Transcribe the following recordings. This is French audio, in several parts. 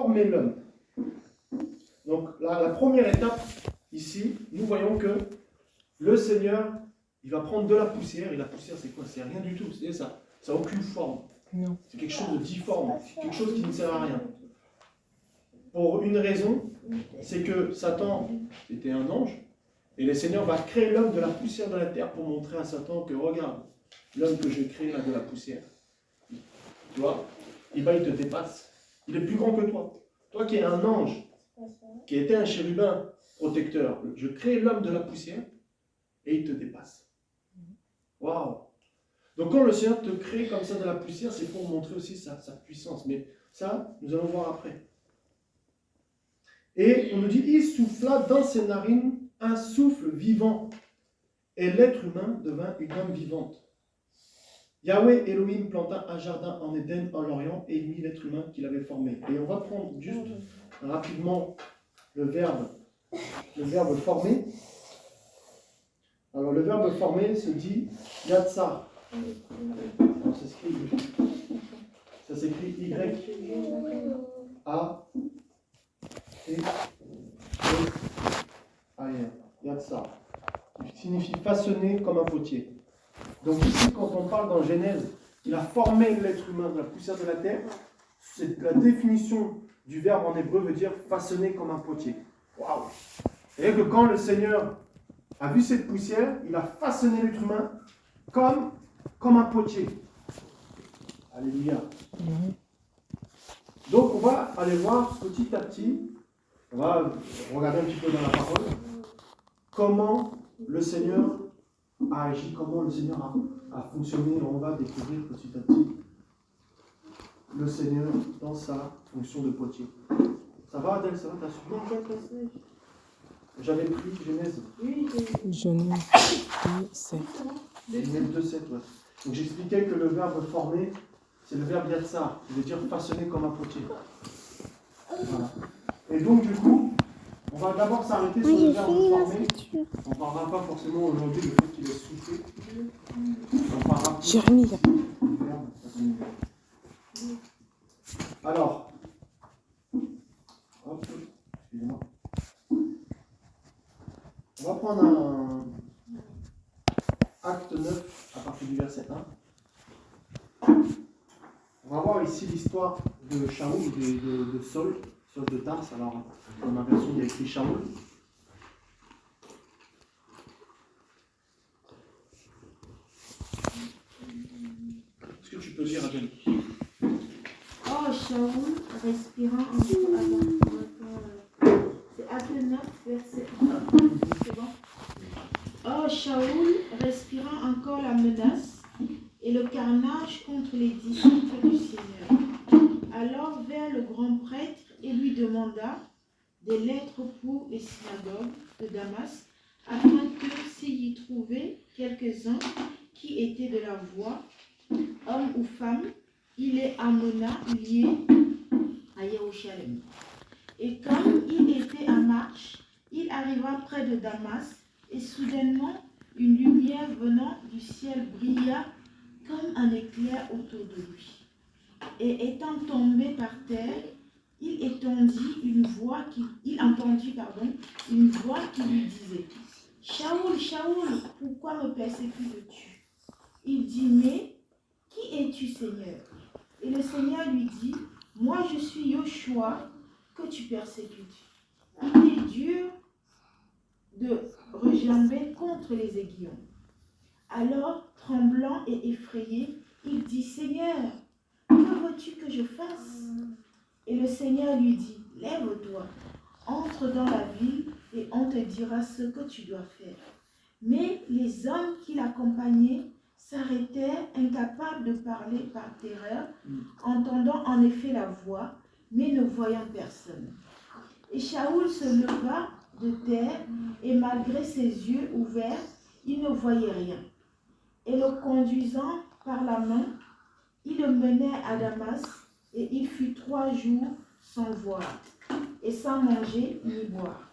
former l'homme. Donc la première étape, ici, nous voyons que le Seigneur, il va prendre de la poussière, et la poussière c'est quoi? C'est rien du tout, c'est ça. Ça n'a aucune forme. Non. C'est quelque chose de difforme, quelque chose qui ne sert à rien. Pour une raison, c'est que Satan était un ange, et le Seigneur va créer l'homme de la poussière de la terre pour montrer à Satan que regarde, l'homme que j'ai créé là de la poussière. Tu vois? Et bien il te dépasse. Il est plus grand que toi. Toi qui es un ange, qui était un chérubin protecteur, je crée l'homme de la poussière et il te dépasse. Waouh! Donc quand le Seigneur te crée comme ça de la poussière, c'est pour montrer aussi sa puissance. Mais ça, nous allons voir après. Et on nous dit, il souffla dans ses narines un souffle vivant. Et l'être humain devint une âme vivante. Yahweh Elohim planta un jardin en Éden, en l'Orient, et il mit l'être humain qu'il avait formé. Et on va prendre juste rapidement le verbe former. Alors le verbe former se dit Yatsar. Alors, ça s'écrit Y-A-T-S-A-R. Yatsar. Il signifie façonner comme un potier. Donc ici, quand on parle dans Genèse, il a formé l'être humain de la poussière de la terre, c'est la définition du verbe en hébreu veut dire façonner comme un potier. Waouh! Et que quand le Seigneur a vu cette poussière, il a façonné l'être humain comme un potier. Alléluia. Donc on va aller voir petit à petit, on va regarder un petit peu dans la parole, comment le Seigneur a agi, comment le Seigneur a fonctionné. On va découvrir petit à petit le Seigneur dans sa fonction de potier. Ça va Adèle, ça va, t'as suivi? J'avais pris Genèse. Genèse 2:7. Genèse 2:7, ouais. Donc j'expliquais que le verbe former, c'est le verbe yatsar, qui veut dire façonner comme un potier. Voilà. Et donc du coup, on va d'abord s'arrêter sur le verbe former. On ne parlera pas forcément aujourd'hui du fait qu'il est soufflé. On parlera Jérémie. du verbe façonner. Alors, hop, excusez-moi. On va prendre un acte 9 à partir du verset 1. On va voir ici l'histoire de Shaoul, de Saul de Tarse. Alors, dans ma version, il y a écrit Shaoul. Est-ce que tu peux lire, Adèle? Oh, Shaoul, respirant en c'est acte 9, verset 1. C'est bon? Oh, Shaoul, respirant encore la menace et le carnage contre les disciples du Seigneur. Alors vint le grand prêtre et lui demanda des lettres pour les synagogues de Damas, afin que s'il y trouvait quelques-uns qui étaient de la voie, hommes ou femmes, il les amena liés à Jérusalem. Et comme il était en marche, il arriva près de Damas, et soudainement une lumière venant du ciel brilla comme un éclair autour de lui. Et étant tombé par terre, il entendit une voix qui lui disait « Shaoul, Shaoul, pourquoi me persécutes-tu » Il dit « Mais qui es-tu, Seigneur » Et le Seigneur lui dit « Moi, je suis Yoshua que tu persécutes. » Il est dur de rejamber contre les aiguillons. Alors, tremblant et effrayé, il dit « Seigneur, que veux-tu que je fasse » Et le Seigneur lui dit « Lève-toi, entre dans la ville et on te dira ce que tu dois faire. » Mais les hommes qui l'accompagnaient s'arrêtèrent, incapables de parler par terreur, entendant en effet la voix, mais ne voyant personne. Et Shaoul se leva de terre, et malgré ses yeux ouverts, il ne voyait rien. Et le conduisant par la main, il le menait à Damas, et il fut 3 jours sans voir, et sans manger ni boire.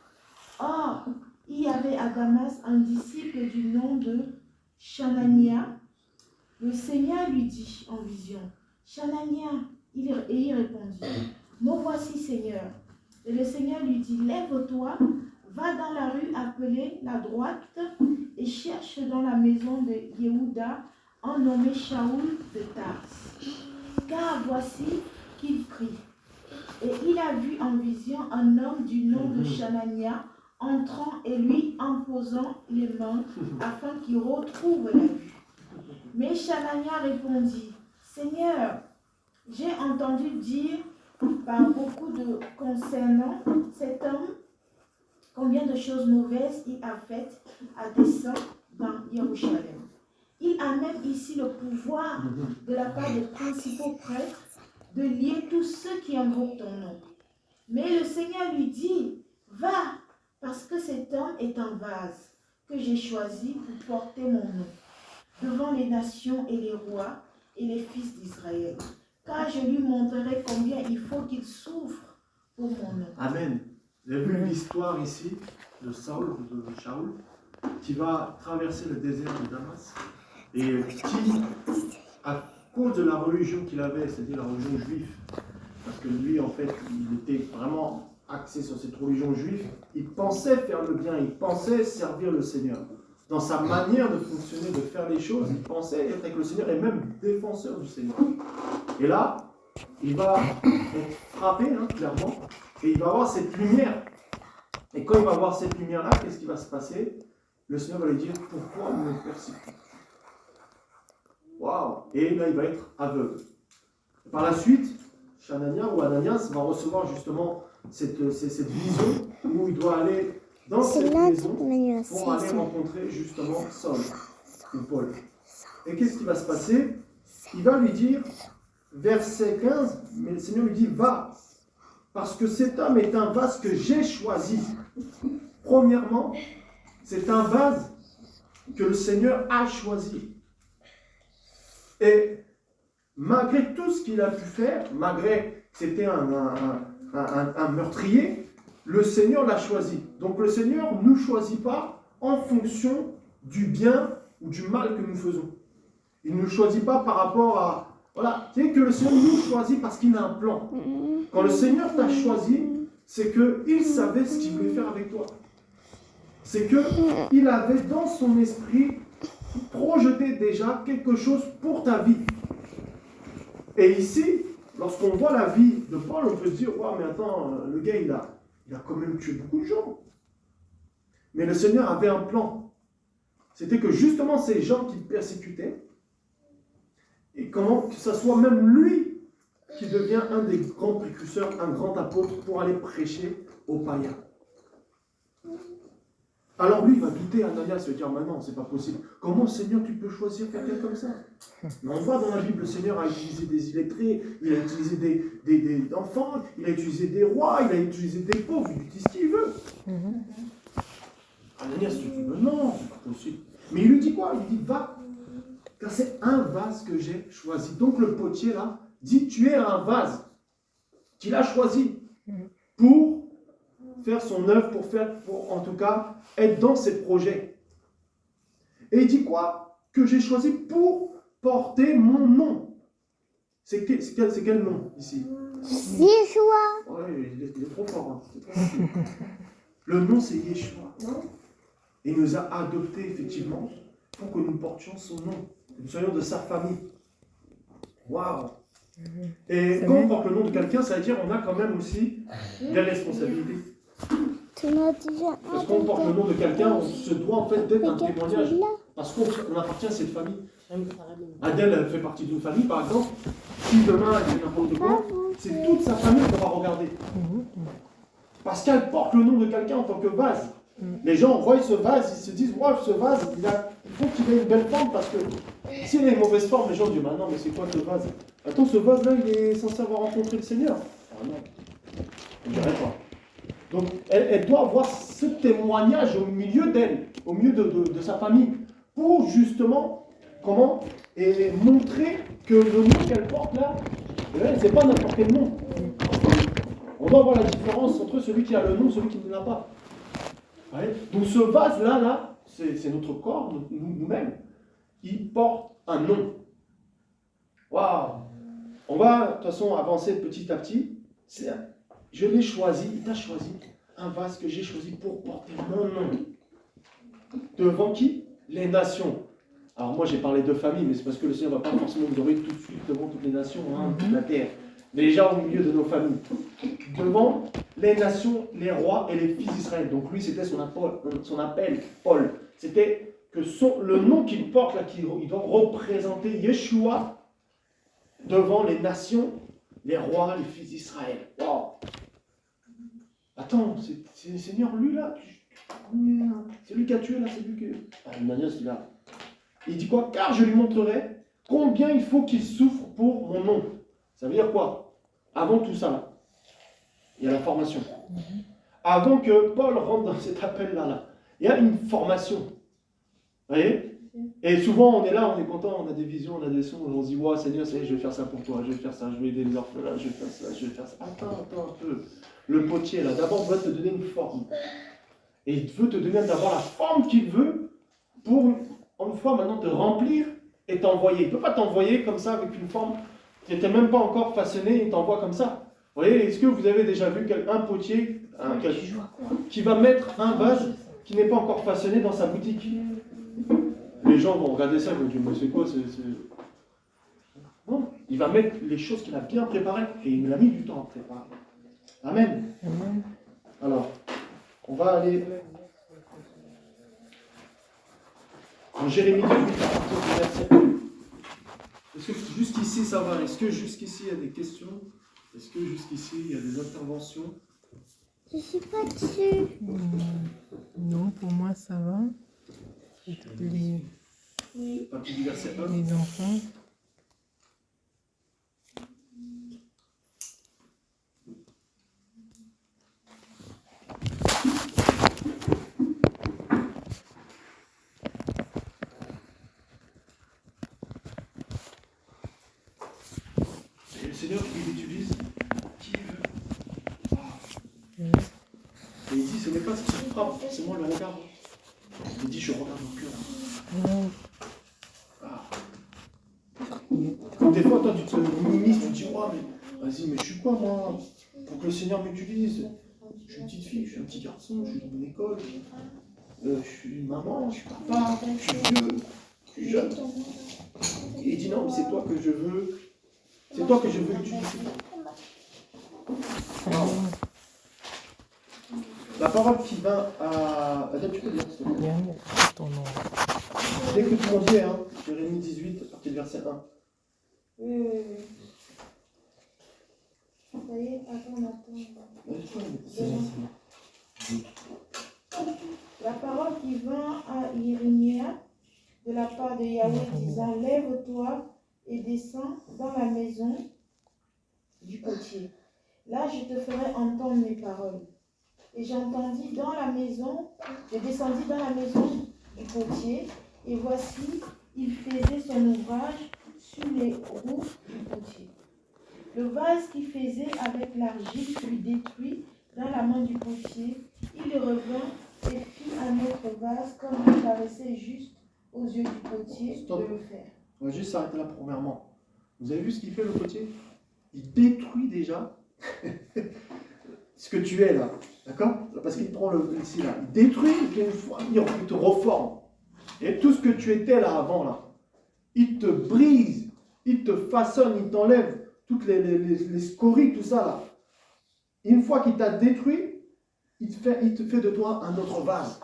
Or, il y avait à Damas un disciple du nom de Chanania. Le Seigneur lui dit en vision, « Chanania » et il répondit, « me voici Seigneur. Et le Seigneur lui dit, lève-toi, va dans la rue appelée la droite et cherche dans la maison de Yehuda un nommé Shaoul de Tars. Car voici qu'il prie. Et il a vu en vision un homme du nom de Chanania entrant et lui imposant les mains afin qu'il retrouve la vue. Mais Chanania répondit, Seigneur, j'ai entendu dire par beaucoup de concernant cet homme combien de choses mauvaises il a faites à dessein dans Jérusalem. Il a même ici le pouvoir de la part des principaux prêtres de lier tous ceux qui invoquent ton nom. Mais le Seigneur lui dit, va, parce que cet homme est un vase que j'ai choisi pour porter mon nom devant les nations et les rois et les fils d'Israël. Car je lui montrerai combien il faut qu'il souffre pour mon nom. Amen. Vous avez vu l'histoire ici de Saul, de Shaoul, qui va traverser le désert de Damas et qui, à cause de la religion qu'il avait, c'est-à-dire la religion juive, parce que lui, en fait, il était vraiment axé sur cette religion juive, il pensait faire le bien, il pensait servir le Seigneur. Dans sa manière de fonctionner, de faire les choses, il pensait être avec le Seigneur et même défenseur du Seigneur. Et là, il va être frappé, clairement, et il va avoir cette lumière. Et quand il va avoir cette lumière-là, qu'est-ce qui va se passer? Le Seigneur va lui dire, pourquoi me persécutes? Waouh! Et là, il va être aveugle. Et par la suite, Chanania ou Ananias va recevoir justement cette vision où il doit aller dans cette maison pour aller rencontrer justement Saul ou Paul. Et qu'est-ce qui va se passer? Il va lui dire, verset 15, mais le Seigneur lui dit, va, parce que cet homme est un vase que j'ai choisi. Premièrement, c'est un vase que le Seigneur a choisi. Et malgré tout ce qu'il a pu faire, malgré que c'était un meurtrier, le Seigneur l'a choisi. Donc le Seigneur ne nous choisit pas en fonction du bien ou du mal que nous faisons. Il ne nous choisit pas par rapport à... Voilà, c'est que le Seigneur nous choisit parce qu'il a un plan. Quand le Seigneur t'a choisi, c'est qu'il savait ce qu'il voulait faire avec toi. C'est qu'il avait dans son esprit projeté déjà quelque chose pour ta vie. Et ici, lorsqu'on voit la vie de Paul, on peut se dire, ouais, mais attends, le gars, il a quand même tué beaucoup de gens. Mais le Seigneur avait un plan. C'était que justement ces gens qui persécutaient, et comment que ce soit même lui qui devient un des grands précurseurs, un grand apôtre pour aller prêcher aux païens. Alors lui, il va douter, Ananias, il va dire, maintenant, c'est pas possible. Comment, Seigneur, tu peux choisir quelqu'un comme ça? Mais on voit dans la Bible, le Seigneur a utilisé des illettrés, il a utilisé des enfants, il a utilisé des rois, il a utilisé des pauvres, il utilise qui il veut. Ananias, tu dis, non, c'est pas possible. Mais il lui dit quoi? Il lui dit, va, car c'est un vase que j'ai choisi. Donc le potier, là, dit, tu es un vase qu'il a choisi pour faire son œuvre, pour en tout cas être dans ses projets. Et il dit quoi? Que j'ai choisi pour porter mon nom. C'est quel nom ici? Yeshua. Ouais, il est trop fort. Le nom c'est Yeshua. Et il nous a adoptés effectivement pour que nous portions son nom. Que nous soyons de sa famille. Waouh! Et quand on porte le nom de quelqu'un, ça veut dire qu'on a quand même aussi des responsabilités. Parce qu'on porte le nom de quelqu'un, on se doit en fait d'être un témoignage. Parce qu'on appartient à cette famille. Adèle, elle fait partie d'une famille, par exemple. Si demain elle fait n'importe quoi, c'est toute sa famille qu'on va regarder. Parce qu'elle porte le nom de quelqu'un en tant que vase. Les gens voient ce vase, ils se disent, ouais, ce vase, il faut qu'il ait une belle forme, parce que s'il a une mauvaise forme, les gens disent, non, mais c'est quoi ce vase? Attends, ce vase-là, il est censé avoir rencontré le Seigneur. Ah non, on ne dirait pas. Donc, elle doit avoir ce témoignage au milieu d'elle, au milieu de sa famille, pour justement, comment? Et montrer que le nom qu'elle porte là, c'est pas n'importe quel nom. On doit voir la différence entre celui qui a le nom et celui qui ne l'a pas. Ouais. Donc ce vase-là, c'est notre corps, nous-mêmes, il porte un nom. Waouh! On va de toute façon avancer petit à petit. Je l'ai choisi, il t'a choisi, un vase que j'ai choisi pour porter mon nom. Devant qui? Les nations. Alors moi j'ai parlé de famille, mais c'est parce que le Seigneur ne va pas forcément nous envoyer tout de suite devant toutes les nations, toute la terre. Déjà au milieu de nos familles. Devant les nations, les rois et les fils d'Israël. Donc lui c'était son appel, Paul. C'était que le nom qu'il porte, là, il doit représenter Yeshua devant les nations, les rois, les fils d'Israël. Wow. Attends, c'est le Seigneur lui là? C'est lui qui a tué là, c'est lui qui... Ananias là. Il dit quoi? Car je lui montrerai combien il faut qu'il souffre pour mon nom. Ça veut dire quoi? Avant tout ça, là, il y a la formation. Avant que Paul rentre dans cet appel-là, il y a une formation. Vous voyez? Et souvent, on est là, on est content, on a des visions, on a des sons, on se dit, ouais, Seigneur, je vais faire ça pour toi, je vais faire ça, je vais aider les orphelins, je vais faire ça, je vais faire ça. Attends un peu. Le potier, là, d'abord, il va te donner une forme. Et il veut te donner d'abord la forme qu'il veut pour, une fois maintenant, te remplir et t'envoyer. Il ne peut pas t'envoyer comme ça avec une forme qui n'était même pas encore façonnée, il t'envoie comme ça. Vous voyez, est-ce que vous avez déjà vu un potier qui va mettre un vase qui n'est pas encore façonné dans sa boutique? Les gens vont regarder ça et vont dire, mais c'est quoi Non, il va mettre les choses qu'il a bien préparées et il a mis du temps à préparer. Amen. Alors, on va aller en Jérémie 18 à partir du verset 1. Est-ce que jusqu'ici ça va? Est-ce que jusqu'ici il y a des questions? Est-ce que jusqu'ici il y a des interventions? Je suis pas dessus. Non, pour moi ça va. À partir du verset 1. Les enfants. Et le Seigneur, il utilise qui il veut. Et il dit, ce n'est pas ce qui frappe forcément le regard. Il dit, je regarde au cœur. Des fois, toi, tu te minimes, tu te dis, ouais, mais vas-y, mais je suis quoi, moi? Pour que le Seigneur m'utilise. Je suis une petite fille, je suis un petit garçon, je suis dans une école, je suis une maman, je suis papa, je suis vieux, je suis jeune. Et il dit, non, mais c'est toi que je veux. C'est toi que je veux utiliser. Non. La parole qui va à... Attends, tu peux dire, s'il te plaît. Ton nom. Dès que tout le monde y est, hein, Jérémie 18, à partir du verset 1. Oui. Ça y est, attends. La parole qui vint à Jérémie de la part de Yahweh disant, lève-toi et descends dans la maison du potier. Là, je te ferai entendre mes paroles. Et je descendis dans la maison du potier, et voici, il faisait son ouvrage sur les roues du potier. Le vase qu'il faisait avec l'argile fut détruit dans la main du potier. Il revint et fit un autre vase comme il paraissait juste aux yeux du potier de le faire. On va juste s'arrêter là premièrement. Vous avez vu ce qu'il fait le potier? Il détruit déjà ce que tu es là. D'accord? Parce qu'il prend ici là. Il détruit, il te reforme. Et tout ce que tu étais là avant là, il te brise, il te façonne, il t'enlève toutes les scories, tout ça là. Une fois qu'il t'a détruit, il te fait de toi un autre vase.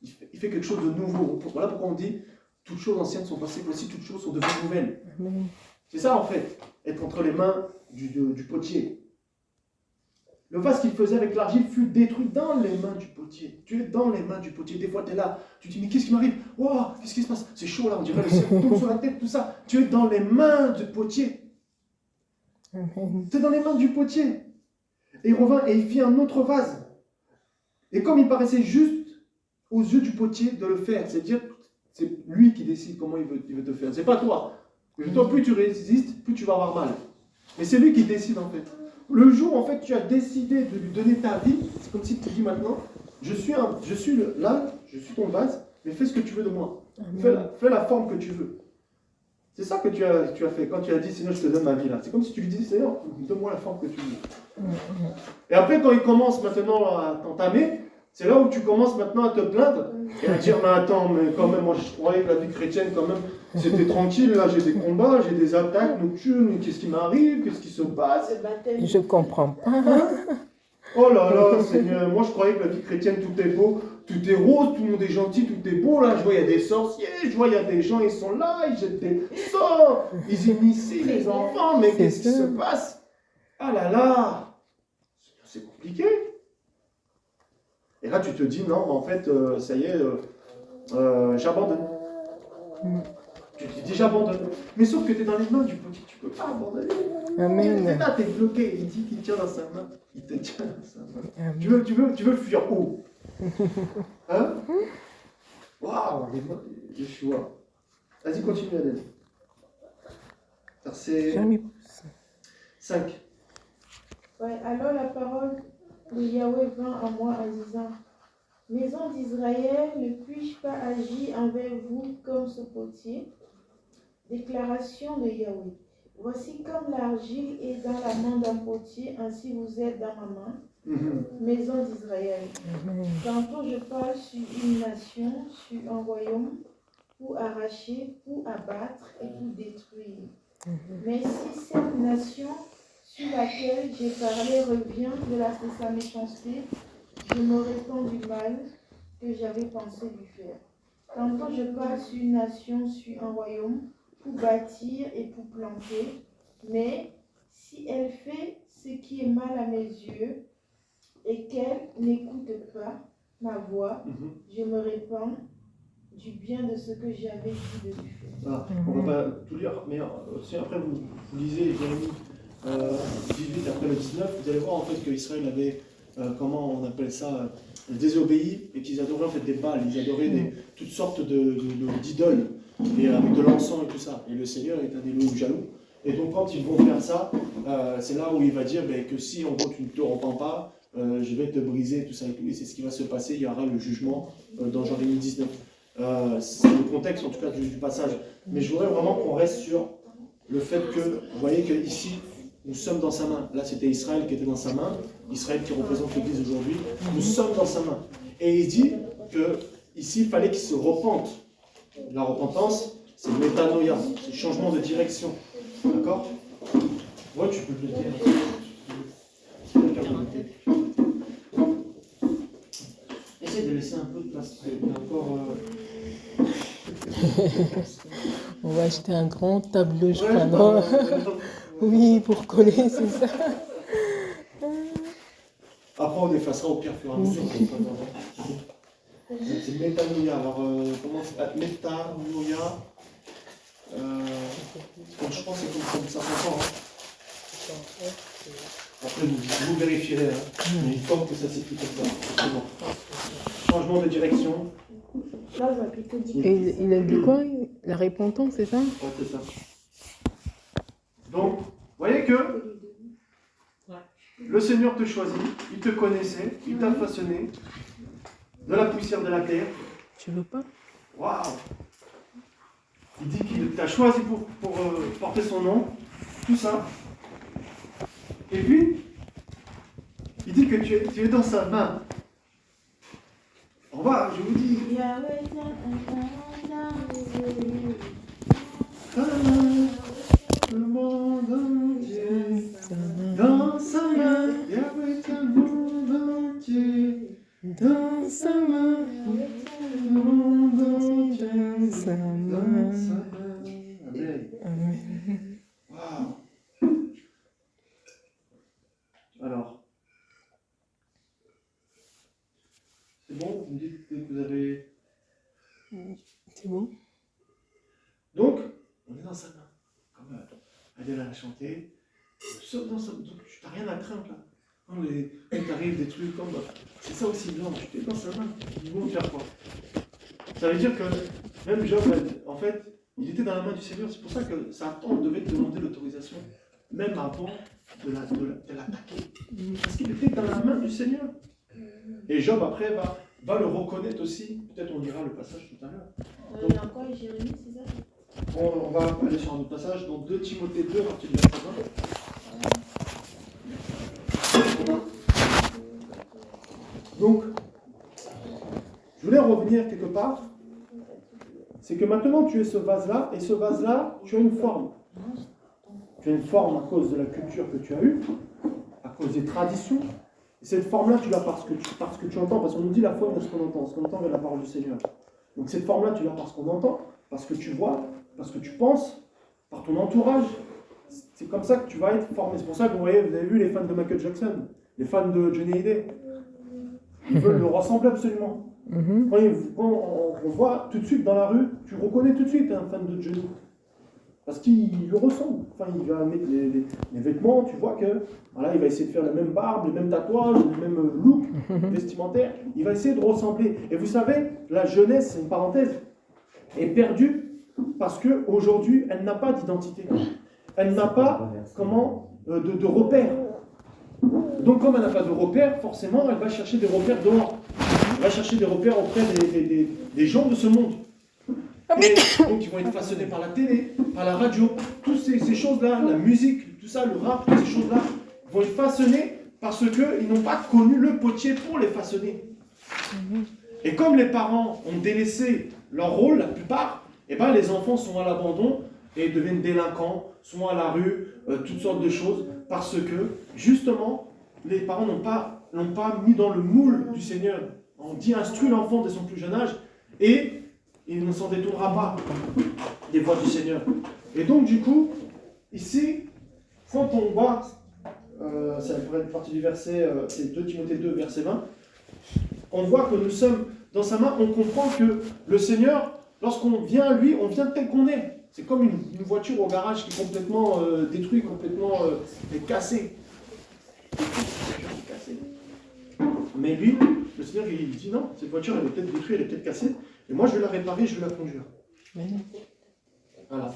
Il fait quelque chose de nouveau. Voilà pourquoi on dit toutes choses anciennes sont passées, voici toutes choses sont devenues nouvelles. Amen. C'est ça en fait, être entre les mains du potier. Le vase qu'il faisait avec l'argile fut détruit dans les mains du potier. Tu es dans les mains du potier. Des fois, tu es là, tu te dis, mais qu'est-ce qui m'arrive? Wow, qu'est-ce qui se passe? C'est chaud là, on dirait le ciel tombe sur la tête, tout ça. Tu es dans les mains du potier. Amen. Tu es dans les mains du potier. Et il revint et il fit un autre vase. Et comme il paraissait juste aux yeux du potier de le faire, c'est-à-dire, c'est lui qui décide comment il veut te faire. C'est pas toi. Toi, plus tu résistes, plus tu vas avoir mal. Mais c'est lui qui décide en fait. Le jour en fait tu as décidé de lui donner ta vie, c'est comme si tu te dis maintenant, je suis ton vase, mais fais ce que tu veux de moi. Fais la forme que tu veux. C'est ça que tu as fait. Quand tu as dit, Seigneur, je te donne ma vie là. C'est comme si tu lui disais, Seigneur, donne-moi la forme que tu veux. Et après, quand il commence maintenant à t'entamer, c'est là où tu commences maintenant à te plaindre et à dire, mais attends, mais quand même, moi je croyais que la vie chrétienne, quand même, c'était tranquille. Là, j'ai des combats, j'ai des attaques nocturnes. Qu'est-ce qui m'arrive? Qu'est-ce qui se passe? Je comprends pas. Oh là là, Seigneur, moi je croyais que la vie chrétienne, tout est beau, tout est rose, tout le monde est gentil, tout est beau. Là, je vois, il y a des sorciers, je vois, il y a des gens, ils sont là, ils jettent des sorts, ils initient les enfants, mais qu'est-ce qui se passe? Ah là là, c'est compliqué. Et là, tu te dis, non, en fait, ça y est, j'abandonne. Tu te dis, j'abandonne. Mais sauf que tu es dans les mains du petit, tu ne peux pas abandonner. Amen. C'est là, tu es bloqué. Il dit qu'il tient dans sa main. Il te tient dans sa main. Amen. Tu veux fuir où? Hein? Waouh, les mains de Yeshua. Vas-y, continue, Adèle. Verset Jamais plus. 5. Ouais, alors la parole de Yahweh vint à moi en disant, Maison d'Israël, ne puis-je pas agir envers vous comme ce potier? Déclaration de Yahweh. Voici comme l'argile est dans la main d'un potier, ainsi vous êtes dans ma main, maison d'Israël. Tantôt je parle sur une nation, sur un royaume, pour arracher, pour abattre et pour détruire. Mais si cette nation sur laquelle j'ai parlé revient de sa méchanceté, je me répands du mal que j'avais pensé lui faire. Tantôt je parle sur une nation, sur un royaume, pour bâtir et pour planter, mais si elle fait ce qui est mal à mes yeux et qu'elle n'écoute pas ma voix, je me répands du bien de ce que j'avais dit de lui faire. Ah, on ne va pas tout lire, mais si après vous lisez Jérémie 18 après le 19, vous allez voir en fait qu'Israël avait, comment on appelle ça, désobéi et qu'ils adoraient en fait des Baals, ils adoraient toutes sortes d'idoles et avec de l'encens et tout ça. Et le Seigneur est un Élohim jaloux. Et donc quand ils vont faire ça, c'est là où il va dire que si en gros tu ne te repens pas, je vais te briser tout ça et tout. Et c'est ce qui va se passer, il y aura le jugement dans Jérémie 19. C'est le contexte en tout cas du passage. Mais je voudrais vraiment qu'on reste sur le fait que, vous voyez qu'ici, nous sommes dans sa main. Là, c'était Israël qui était dans sa main. Israël qui représente l'Église aujourd'hui. Nous sommes dans sa main. Et il dit qu'ici, il fallait qu'il se repente. La repentance, c'est le métanoïa, c'est le changement de direction. D'accord? Ouais, tu peux le dire. Essaye de laisser un peu de place. Il y a encore... On va acheter un grand tableau, je crois, non? Oui, pour coller, c'est ça. Après, on effacera au pire fur et à mesure. C'est métanoïa. Alors, comment c'est? Métanoïa. Je pense que c'est comme ça s'entend. Après, vous vérifierez. Mais il faut que ça s'écrit comme ça. C'est bon. Changement de direction. Et il a dit quoi? La repentance, c'est ça? Ouais, c'est ça. Donc, vous voyez que le Seigneur te choisit, il te connaissait, il t'a façonné de la poussière de la terre. Tu veux pas? Waouh! Il dit qu'il t'a choisi pour porter son nom, tout ça. Et puis, il dit que tu es dans sa main. On va, je vous dis. Le monde entier dans sa main. Yahweh est un monde entier dans sa main. Le monde entier dans sa main. Amen. Waouh. Alors. C'est bon, vous me dites que vous avez... C'est bon? Donc, on est dans sa main. Comme Adèle a chanté. Sauf dans sa main. Donc, tu n'as rien à craindre là. Quand t'arrives des trucs comme... C'est ça aussi, non, tu es dans sa main. Ils vont faire quoi? Ça veut dire que même Job, en fait, il était dans la main du Seigneur. C'est pour ça que Satan devait demander l'autorisation. Même avant de l'attaquer. Parce qu'il était dans la main du Seigneur. Et Job, après, va le reconnaître aussi. Peut-être on lira le passage tout à l'heure. Il y a encore Jérémie, c'est ça? On va aller sur un autre passage, dans 2 Timothée 2, à partir du verset 20. Donc, je voulais revenir quelque part. C'est que maintenant tu es ce vase-là, et ce vase-là, tu as une forme. Tu as une forme à cause de la culture que tu as eue, à cause des traditions. Et cette forme-là, tu l'as parce que tu entends, parce qu'on nous dit la foi vient de ce qu'on entend. Ce qu'on entend vient de la parole du Seigneur. Donc cette forme-là, tu l'as parce qu'on entend, parce que tu vois, parce que tu penses, par ton entourage. C'est comme ça que tu vas être formé. C'est pour ça que vous avez vu les fans de Michael Jackson, les fans de Johnny Hallyday. Ils veulent le ressembler absolument. Quand on voit tout de suite dans la rue, tu reconnais tout de suite un fan de Johnny. Parce qu'il le ressemble. Enfin, il va mettre les vêtements, tu vois que voilà, il va essayer de faire la même barbe, les mêmes tatouages, le même look vestimentaire. Il va essayer de ressembler. Et vous savez, la jeunesse, c'est une parenthèse, est perdue parce qu'aujourd'hui, elle n'a pas d'identité. Elle n'a pas de repères. Donc, comme elle n'a pas de repères, forcément, elle va chercher des repères dehors. Elle va chercher des repères auprès des gens de ce monde. Et donc, ils vont être façonnés par la télé, par la radio, toutes ces choses-là, la musique, tout ça, le rap, toutes ces choses-là, vont être façonnés parce qu'ils n'ont pas connu le potier pour les façonner. Et comme les parents ont délaissé leur rôle, la plupart, eh ben, les enfants sont à l'abandon et deviennent délinquants, sont à la rue, toutes sortes de choses, parce que, justement, les parents n'ont pas mis dans le moule du Seigneur. On dit instruit l'enfant dès son plus jeune âge, et il ne s'en détournera pas des voies du Seigneur. Et donc, du coup, ici, quand on voit, ça pourrait être partie du verset, c'est 2 Timothée 2, verset 20, on voit que nous sommes dans sa main, on comprend que le Seigneur, lorsqu'on vient à lui, on vient tel qu'on est. C'est comme une voiture au garage qui est complètement détruite, complètement cassée. Mais lui, le Seigneur, il dit non, cette voiture, elle est peut-être détruite, elle est peut-être cassée, et moi je vais la réparer, je vais la conduire. Voilà.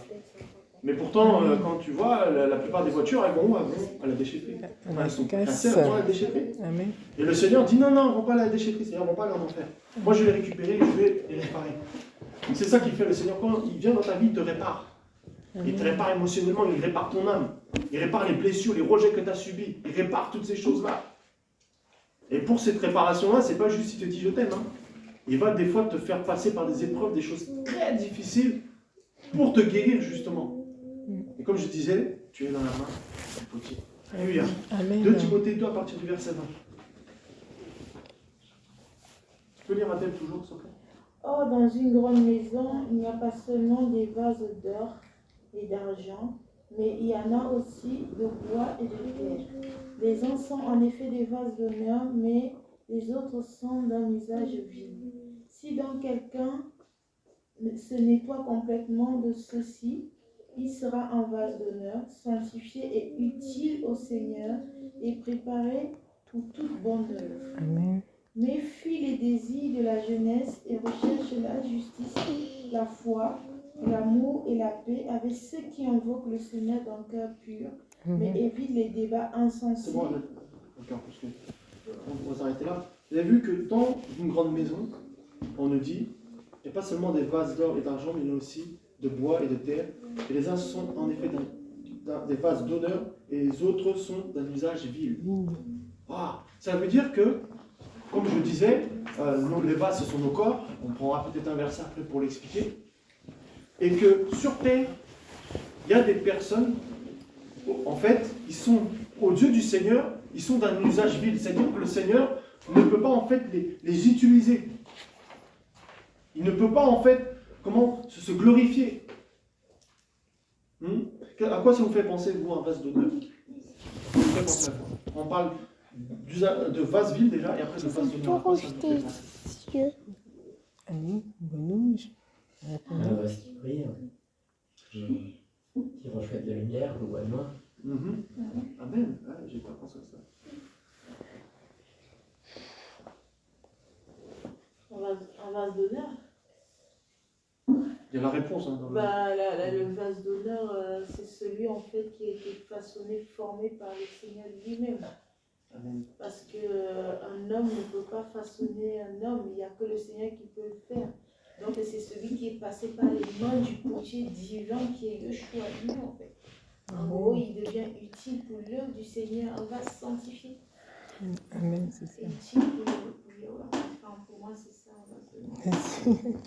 Mais pourtant, quand tu vois, la plupart des voitures, elles vont à la déchetterie. Elles sont cassées, elles vont à la déchetterie. Amen. Et le Seigneur dit non, non, elles ne vont pas à la déchetterie, c'est-à-dire elles ne vont pas aller en enfer. Moi je vais les récupérer, je vais les réparer. Donc c'est ça qu'il fait le Seigneur. Quand il vient dans ta vie, il te répare. Il te répare émotionnellement, il répare ton âme. Il répare les blessures, les rejets que tu as subis. Il répare toutes ces choses-là. Et pour cette réparation-là, c'est pas juste il te dit je t'aime. Hein. Il va des fois te faire passer par des épreuves, des choses très difficiles pour te guérir justement. Et comme je disais, tu es dans la main du potier. Alléluia. 2 Timothée 2 à partir du verset 20. Tu peux lire Adèle toujours, s'il te plaît? Or, dans une grande maison, il n'y a pas seulement des vases d'or et d'argent, mais il y en a aussi de bois et de terre. Les uns sont en effet des vases d'honneur, mais les autres sont d'un usage vil. Si donc quelqu'un se nettoie complètement de ceci, il sera un vase d'honneur, sanctifié et utile au Seigneur et préparé pour toute bonne œuvre. Amen. Mais fuis les désirs de la jeunesse et recherche la justice, la foi, l'amour et la paix avec ceux qui invoquent le Seigneur d'un cœur pur, mais évite les débats insensés. C'est bon, d'accord, parce que on va s'arrêter là. Vous avez vu que dans une grande maison, on nous dit, il n'y a pas seulement des vases d'or et d'argent, mais il y a aussi de bois et de terre. Et les uns sont en effet des vases d'honneur, et les autres sont d'un usage vil. Ah, ça veut dire que, comme je disais, les vases, ce sont nos corps. On prendra peut-être un verset après pour l'expliquer. Et que sur terre, il y a des personnes, en fait, ils sont, aux yeux du Seigneur, ils sont d'un usage vil. C'est-à-dire que le Seigneur ne peut pas, en fait, les utiliser. Il ne peut pas, en fait, se glorifier. À quoi ça vous fait penser, vous, un vase d'honneur? On parle de vase vil déjà, et après de vase d'honneur. À quoi ça vous fait penser? Un vase qui brille, qui reflète de la lumière, le bois noir. Amen. Ouais, j'ai pas pensé à ça. Un vase d'honneur. Il y a la réponse. Hein, dans le vase d'honneur, c'est celui en fait qui a été façonné, formé par le Seigneur lui-même. Amen. Parce qu'un homme ne peut pas façonner un homme, il n'y a que le Seigneur qui peut le faire. Donc c'est celui qui est passé par les mains du potier divin qui est Yoshua lui en fait. En gros, il devient utile pour l'œuvre du Seigneur, on va se sanctifier. Amen, c'est ça. Utile pour enfin, pour moi c'est ça.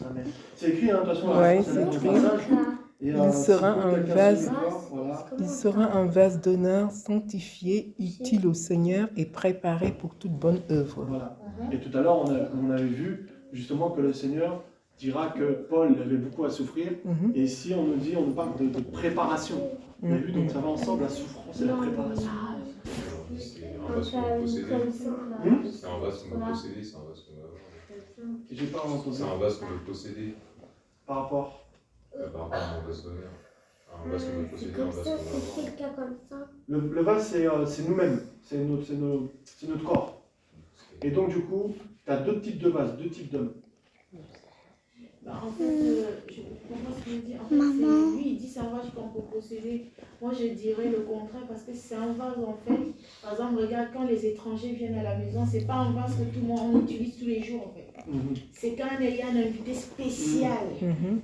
Amen. C'est écrit, hein, de toute façon, Ouais, c'est c'est dans le écrit. passage. Et, Il sera si un quelqu'un vase. se mémoire, voilà. Il sera un vase d'honneur sanctifié, utile au Seigneur et préparé pour toute bonne œuvre. Voilà. Et tout à l'heure, on avait vu justement que le Seigneur dira que Paul avait beaucoup à souffrir. Mhm. Et ici, on nous parle de préparation. Vous avez vu, donc ça va ensemble, la souffrance et la préparation. C'est un vase qu'on veut posséder. C'est un vase qu'on veut posséder, c'est un vase qu'on veut avoir. J'ai pas entendu. C'est un vase qu'on veut posséder Par rapport. par rapport à un vase d'honneur. Un vase qu'on veut posséder, un Comme vase ça, qu'on veut c'est avoir. quelqu'un comme ça. Le vase, c'est nous-mêmes. C'est notre corps. Et donc, du coup, tu as deux types de vases, deux types d'hommes. Bah, en fait, je comprends ce qu'il dit. En fait, lui, il dit c'est un vase qu'on peut posséder. Moi, je dirais le contraire parce que c'est un vase, en fait. Par exemple, regarde, quand les étrangers viennent à la maison, c'est pas un vase que tout le monde utilise tous les jours, en fait. C'est quand il y a un invité spécial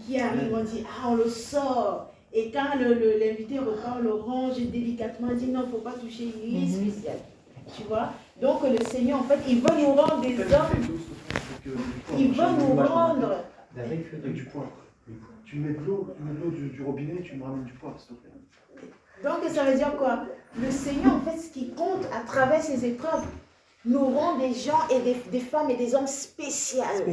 qui arrive, on dit ah, on le sort. Et quand l'invité repart, on le range délicatement, on dit non, il ne faut pas toucher, il est spécial. Tu vois? Donc, le Seigneur, en fait, il veut nous rendre des hommes. Il veut nous rendre. Avec du poids. Tu mets de l'eau du robinet, tu me ramènes du poids, s'il te plaît. Donc ça veut dire quoi? Le Seigneur, en fait, ce qui compte à travers ces épreuves, nous rend des gens et des femmes et des hommes spéciales.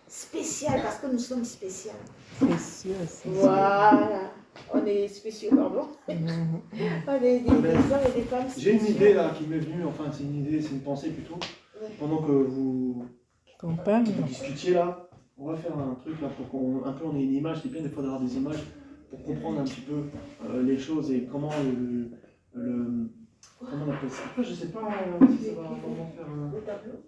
Spéciales, parce que nous sommes spéciales. Spécial. Voilà. On est spéciaux, pardon. On est des hommes et des femmes spéciales. J'ai une idée là qui m'est venue, enfin c'est une idée, c'est une pensée plutôt. Pendant que vous discutiez là, on va faire un truc là pour qu'on on ait une image. C'est bien des fois d'avoir des images pour comprendre un petit peu les choses et comment comment on appelle ça. Après, je sais pas si ça va vraiment faire un... Le tableau.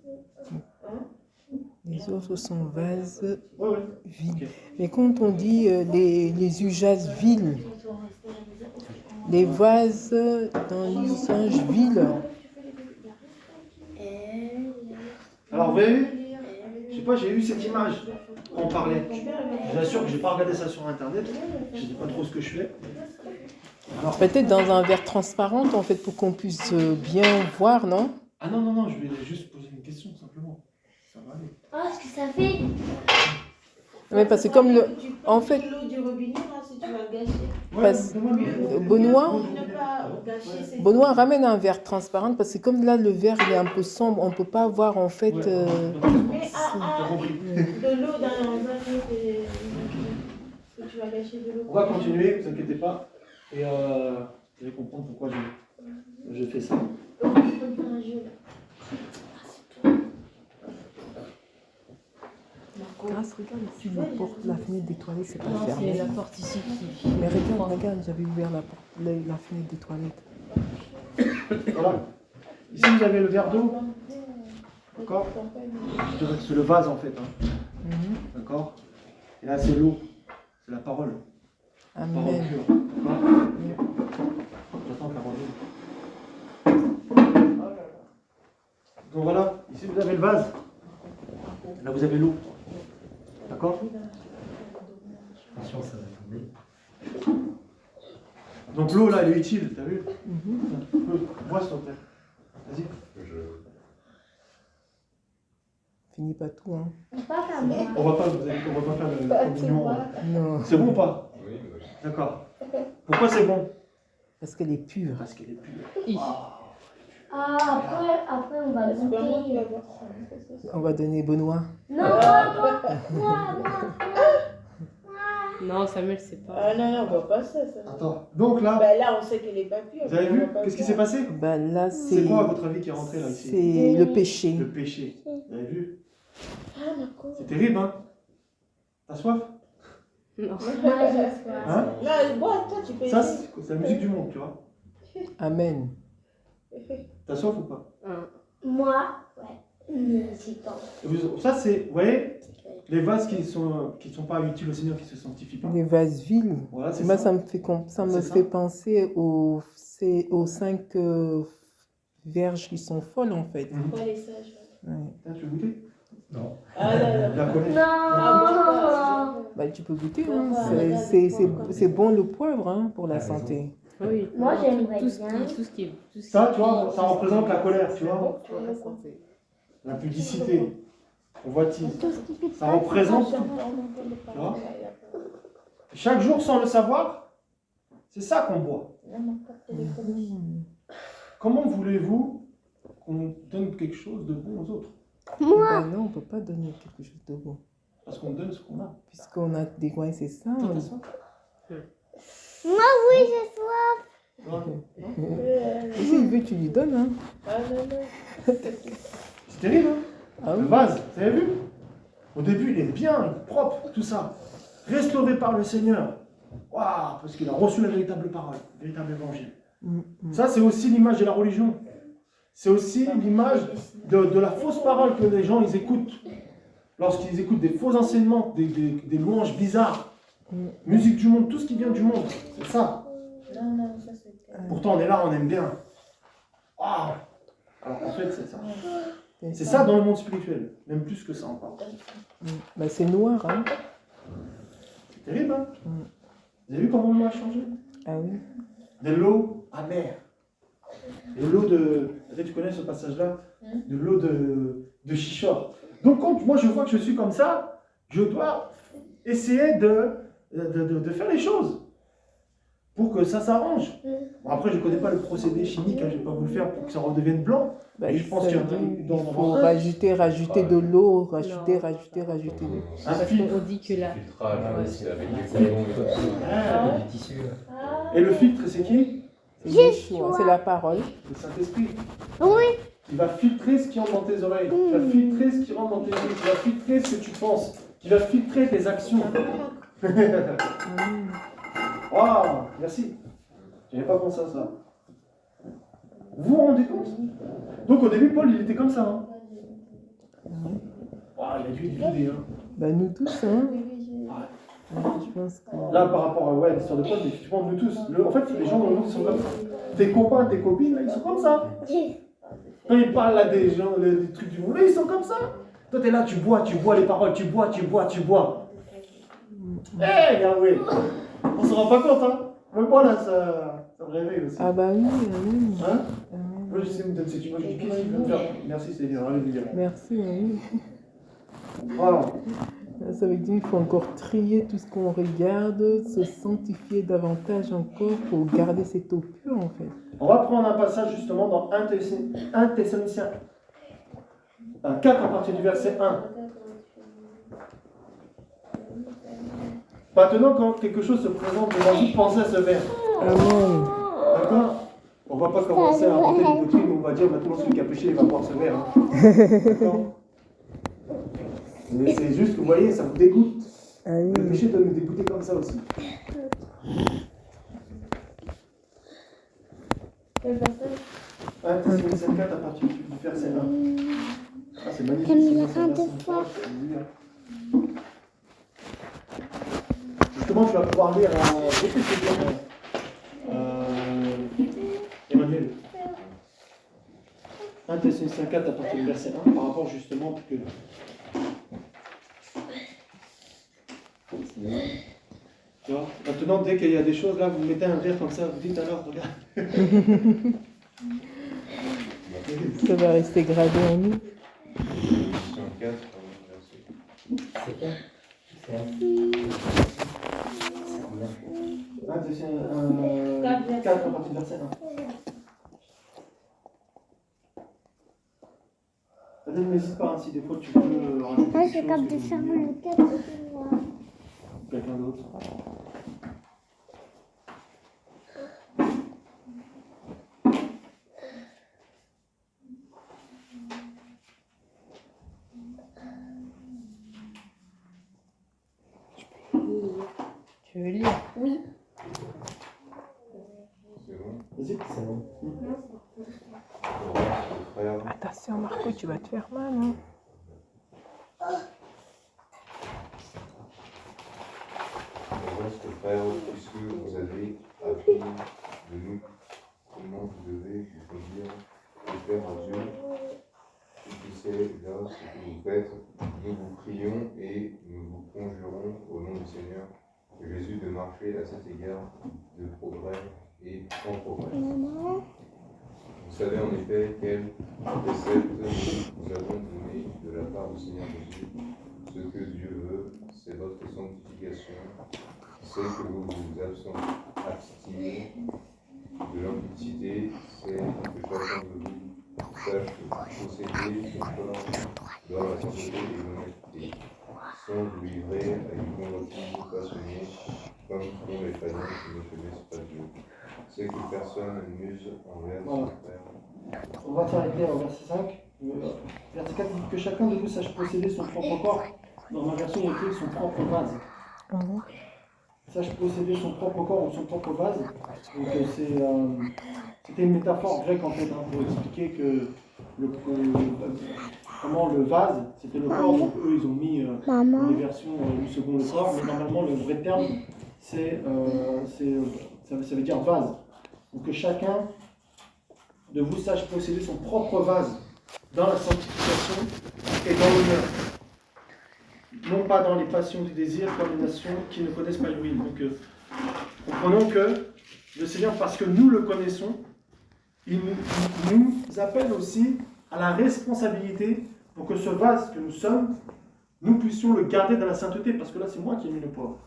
Les autres sont vases Ouais. vides. Ok. Mais quand on dit les usages vils, les vases dans l'usage vil, Alors vous voyez, je sais pas, j'ai eu cette image quand on parlait. Je vous assure que j'ai pas regardé ça sur internet, je sais pas trop ce que je fais. Alors, peut-être dans un verre transparent en fait pour qu'on puisse bien voir, non? ah non, je vais juste poser une question simplement. Ça va aller. Oh, ce que ça fait. Mais parce que comme le, en fait, L'eau du robinet, là, si tu vas gâcher. Parce- Benoît ramène un verre transparent parce que comme là le verre il est un peu sombre, on peut pas voir en fait. Mais T'as compris. de l'eau dans un verre que tu vas gâcher de l'eau. On va continuer, vous inquiétez pas. Et vous allez comprendre pourquoi je fais ça. Grâce, regarde ici la porte, la fenêtre des toilettes, c'est pas Non, c'est fermé. la porte ici qui... Mais regarde, j'avais ouvert la fenêtre des toilettes. Voilà. Ici vous avez le verre d'eau. D'accord? C'est le vase en fait. Hein. D'accord? Et là c'est l'eau. C'est la parole. Parole Amen. pure. D'accord? J'attends Caroline. Donc voilà, ici vous avez le vase. Là vous avez l'eau. D'accord? Attention, ça va tomber. Donc l'eau là elle est utile, t'as vu? Bois s'il te plaît. Vas-y. Finis pas tout, hein. Pas comme moi. On va pas faire la communion. Non, C'est bon ou pas? Oui, D'accord. Pourquoi c'est bon? parce qu'elle est pure. Parce qu'elle est pure. Ah, après on va goûter. On va donner Benoît. Non, moi. Non, Samuel, c'est pas... Ah non, on voit pas ça. Attends. Donc là, Ben là, on sait qu'elle est pas pure. vous avez vu? Qu'est-ce qui s'est passé? Bah là C'est quoi à votre avis qui est rentré là ici? C'est le péché. Le péché. Vous avez vu? Ah, d'accord. C'est terrible, hein? T'as soif? Non. Moi, j'ai soif. Hein? Non, bois, toi, tu peux Ça, essayer. c'est la musique du monde, tu vois. Amen. T'as soif ou pas? Moi, ouais. Mais c'est pas. Ça, c'est, vous voyez, les vases qui sont pas utiles au Seigneur, qui se sanctifient pas. Les vases vils. Voilà, c'est Moi, ça. ça me fait C'est ça. penser aux 5 vierges qui sont folles en fait. Mhm. Pas les sages. Ouais. Tiens, tu veux goûter? Non. La colère. Non. Bah, tu peux goûter, hein. C'est bon le poivre hein, pour la santé. Oui. Moi, j'aimerais Tout ce bien. qui Ça, tu vois, ça représente la colère, tu vois. Pour la santé. La pudicité, convoitise. Ça représente tout. Tu vois. Chaque jour, sans le savoir, c'est ça qu'on boit. Comment voulez-vous qu'on donne quelque chose de bon aux autres? Bah non, on ne peut pas donner quelque chose de bon. Parce qu'on donne ce qu'on a. Puisqu'on a des coins, c'est ça. Toi, t'as soif? Moi, oui, j'ai soif. Ouais. S'il veut, tu lui donnes. Hein. C'est terrible, hein? Ah Le oui. vase, vous avez vu? Au début, il est bien, il est propre, tout ça. Restauré par le Seigneur. Waouh, parce qu'il a reçu la véritable parole, le véritable évangile. Ça, c'est aussi l'image de la religion. C'est aussi l'image de la fausse parole que les gens ils écoutent. Lorsqu'ils écoutent des faux enseignements, des louanges bizarres, musique du monde, tout ce qui vient du monde. C'est ça. Pourtant, on est là, on aime bien. Waouh. Alors en fait, c'est ça. C'est ça dans le monde spirituel, même plus que ça encore. Bah, c'est noir. Hein. C'est terrible, hein? Vous avez vu comment l'eau a changé? Ah oui. De l'eau amère. De l'eau de... Peut-être tu connais ce passage-là? De l'eau de chichor. Donc quand moi je vois que je suis comme ça, je dois essayer de faire les choses pour que ça s'arrange. Bon, après, je ne connais pas le procédé chimique, hein, je ne vais pas vous le faire pour que ça redevienne blanc. Bah, Et je pense qu'il y a il faut rajouter de l'eau, rajouter de l'eau. un Parce filtre. qu'on dit que là. Filtrage, c'est avec les coulons et tout ça. Du tissu. Et le filtre, c'est qui? C'est Yeshua, c'est la parole. Le Saint-Esprit. Oui. Qui va filtrer ce qui entre dans tes oreilles, qui va filtrer ce qui rentre dans tes yeux, qui va filtrer ce que tu penses, qui va filtrer tes actions. Waouh, merci. Je n'avais pas pensé à ça. Vous vous rendez compte? Donc au début, Paul, il était comme ça. Hein. Waouh, il a dû être vidé. Hein. Bah, nous tous, hein. Ouais, je pense que... Là, par rapport à l'histoire de Paul, effectivement, nous tous. En fait, les gens dans le monde sont comme ça. Tes copains, tes copines, là, ils sont comme ça. Quand ils parlent là des gens, des trucs du monde, là, ils sont comme ça. Toi, t'es là, tu bois les paroles, tu bois. Hé, Yahweh, on se rend pas compte, hein. Même moi, là, ça me réveille aussi. Ah bah oui, oui. Hein? Moi, je sais me donner cette image du qu'est-ce qu'il veut me faire. Merci, Seigneur, alléluia. Merci, oui. Wow. Ça veut dire qu'il faut encore trier tout ce qu'on regarde, se sanctifier davantage encore pour garder cette eau pure, en fait. On va prendre un passage justement dans 1 Thessaloniciens 4 à partir du verset 1. Maintenant, quand quelque chose se présente devant vous, pensez à ce vers. Amen. D'accord? On ne va pas commencer à inventer des doctrines où on va dire maintenant celui qui a péché, il va boire ce verre. Hein. D'accord? Mais c'est juste que vous voyez, ça vous dégoûte. Le péché doit nous dégoûter comme ça aussi. Quel passage? 1 Thessaloniciens 4 à partir du verset 1. Ah, c'est magnifique. C'est un verset incroyable, hein. Justement, tu vas pouvoir lire Emmanuel. 1 Thessaloniciens 4 à partir du verset 1 par rapport justement que... Tu vois, maintenant, dès qu'il y a des choses, là, vous mettez un verre comme ça, vous dites alors, regarde. Ça va rester gravé en nous. Mission 4, merci. C'est quoi? C'est 1 Thessaloniciens 4 à partir du verset 1. Peut-être n'hésite pas, hein, si des fois tu peux rajouter Moi, quelque j'ai chose comme que des vous sermons voulez. le 4 de moi. Quelqu'un d'autre. Tu veux lire? Oui. C'est bon? Vas-y. C'est bon. Frère, Attention, Marco, tu vas te faire mal. Hein. reste frère, puisque vous avez appris de nous comment vous devez vous conduire et faire à Dieu, et que c'est là ce que vous faites, Jésus de marcher à cet égard de progrès et en progrès. Vous savez en effet quel précepte nous avons donné de la part du Seigneur Jésus. Ce que Dieu veut, c'est votre sanctification, c'est que vous vous absteniez de l'impudicité, c'est que chacun de vous sache posséder son corps dans la sainteté et l'honnêteté, sans vous livrer à une convoitise passionnée, comme font les païens qui ne connaissent pas Dieu. C'est que personne n'use envers son frère. On va s'arrêter au verset 5. Verset 4 dit que chacun de vous sache posséder son propre corps. Dans ma version, il y a écrit son propre vase. Sache posséder son propre corps ou son propre vase. Donc c'était une métaphore grecque en fait, pour expliquer que comment le vase, c'était le corps, donc eux ils ont mis dans les versions du second le corps, mais normalement le vrai terme ça veut dire vase. Donc que chacun de vous sache posséder son propre vase dans la sanctification et dans l'honneur. Non pas dans les passions du désir comme les nations qui ne connaissent pas Louis. Donc comprenons que le Seigneur, parce que nous le connaissons, il nous appelle aussi à la responsabilité pour que ce vase que nous sommes, nous puissions le garder dans la sainteté, parce que là c'est moi qui ai mis le poivre.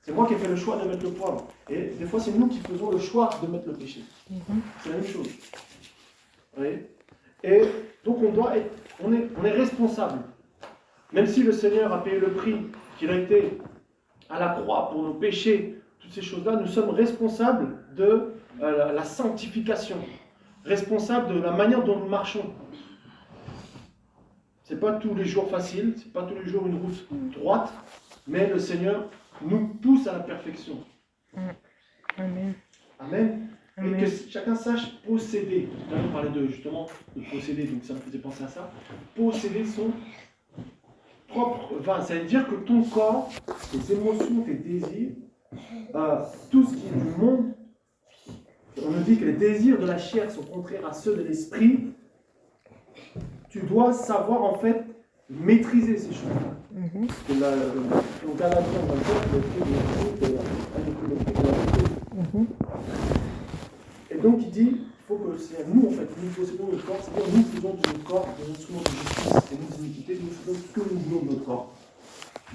C'est moi qui ai fait le choix de mettre le poivre. Et des fois c'est nous qui faisons le choix de mettre le péché. C'est la même chose. Vous voyez ? Et donc on est responsable. Même si le Seigneur a payé le prix, qu'il a été à la croix pour nos péchés, toutes ces choses-là, nous sommes responsables de la sanctification, responsables de la manière dont nous marchons. Ce n'est pas tous les jours facile, ce n'est pas tous les jours une route droite, mais le Seigneur nous pousse à la perfection. Amen. Amen. Amen. Et que chacun sache posséder. Là, on parlait de posséder, donc ça me faisait penser à ça. Posséder son propre vase. Ça veut dire que ton corps, tes émotions, tes désirs, tout ce qui est du monde, on nous dit que les désirs de la chair sont contraires à ceux de l'esprit. Tu dois savoir en fait maîtriser ces choses-là. Donc à la fin, on va dire et donc il dit, il faut que c'est à nous en fait, nous possédons le corps, c'est-à-dire nous faisons de notre corps des instruments de justice et nos iniquités, nous faisons ce que nous voulons de notre corps.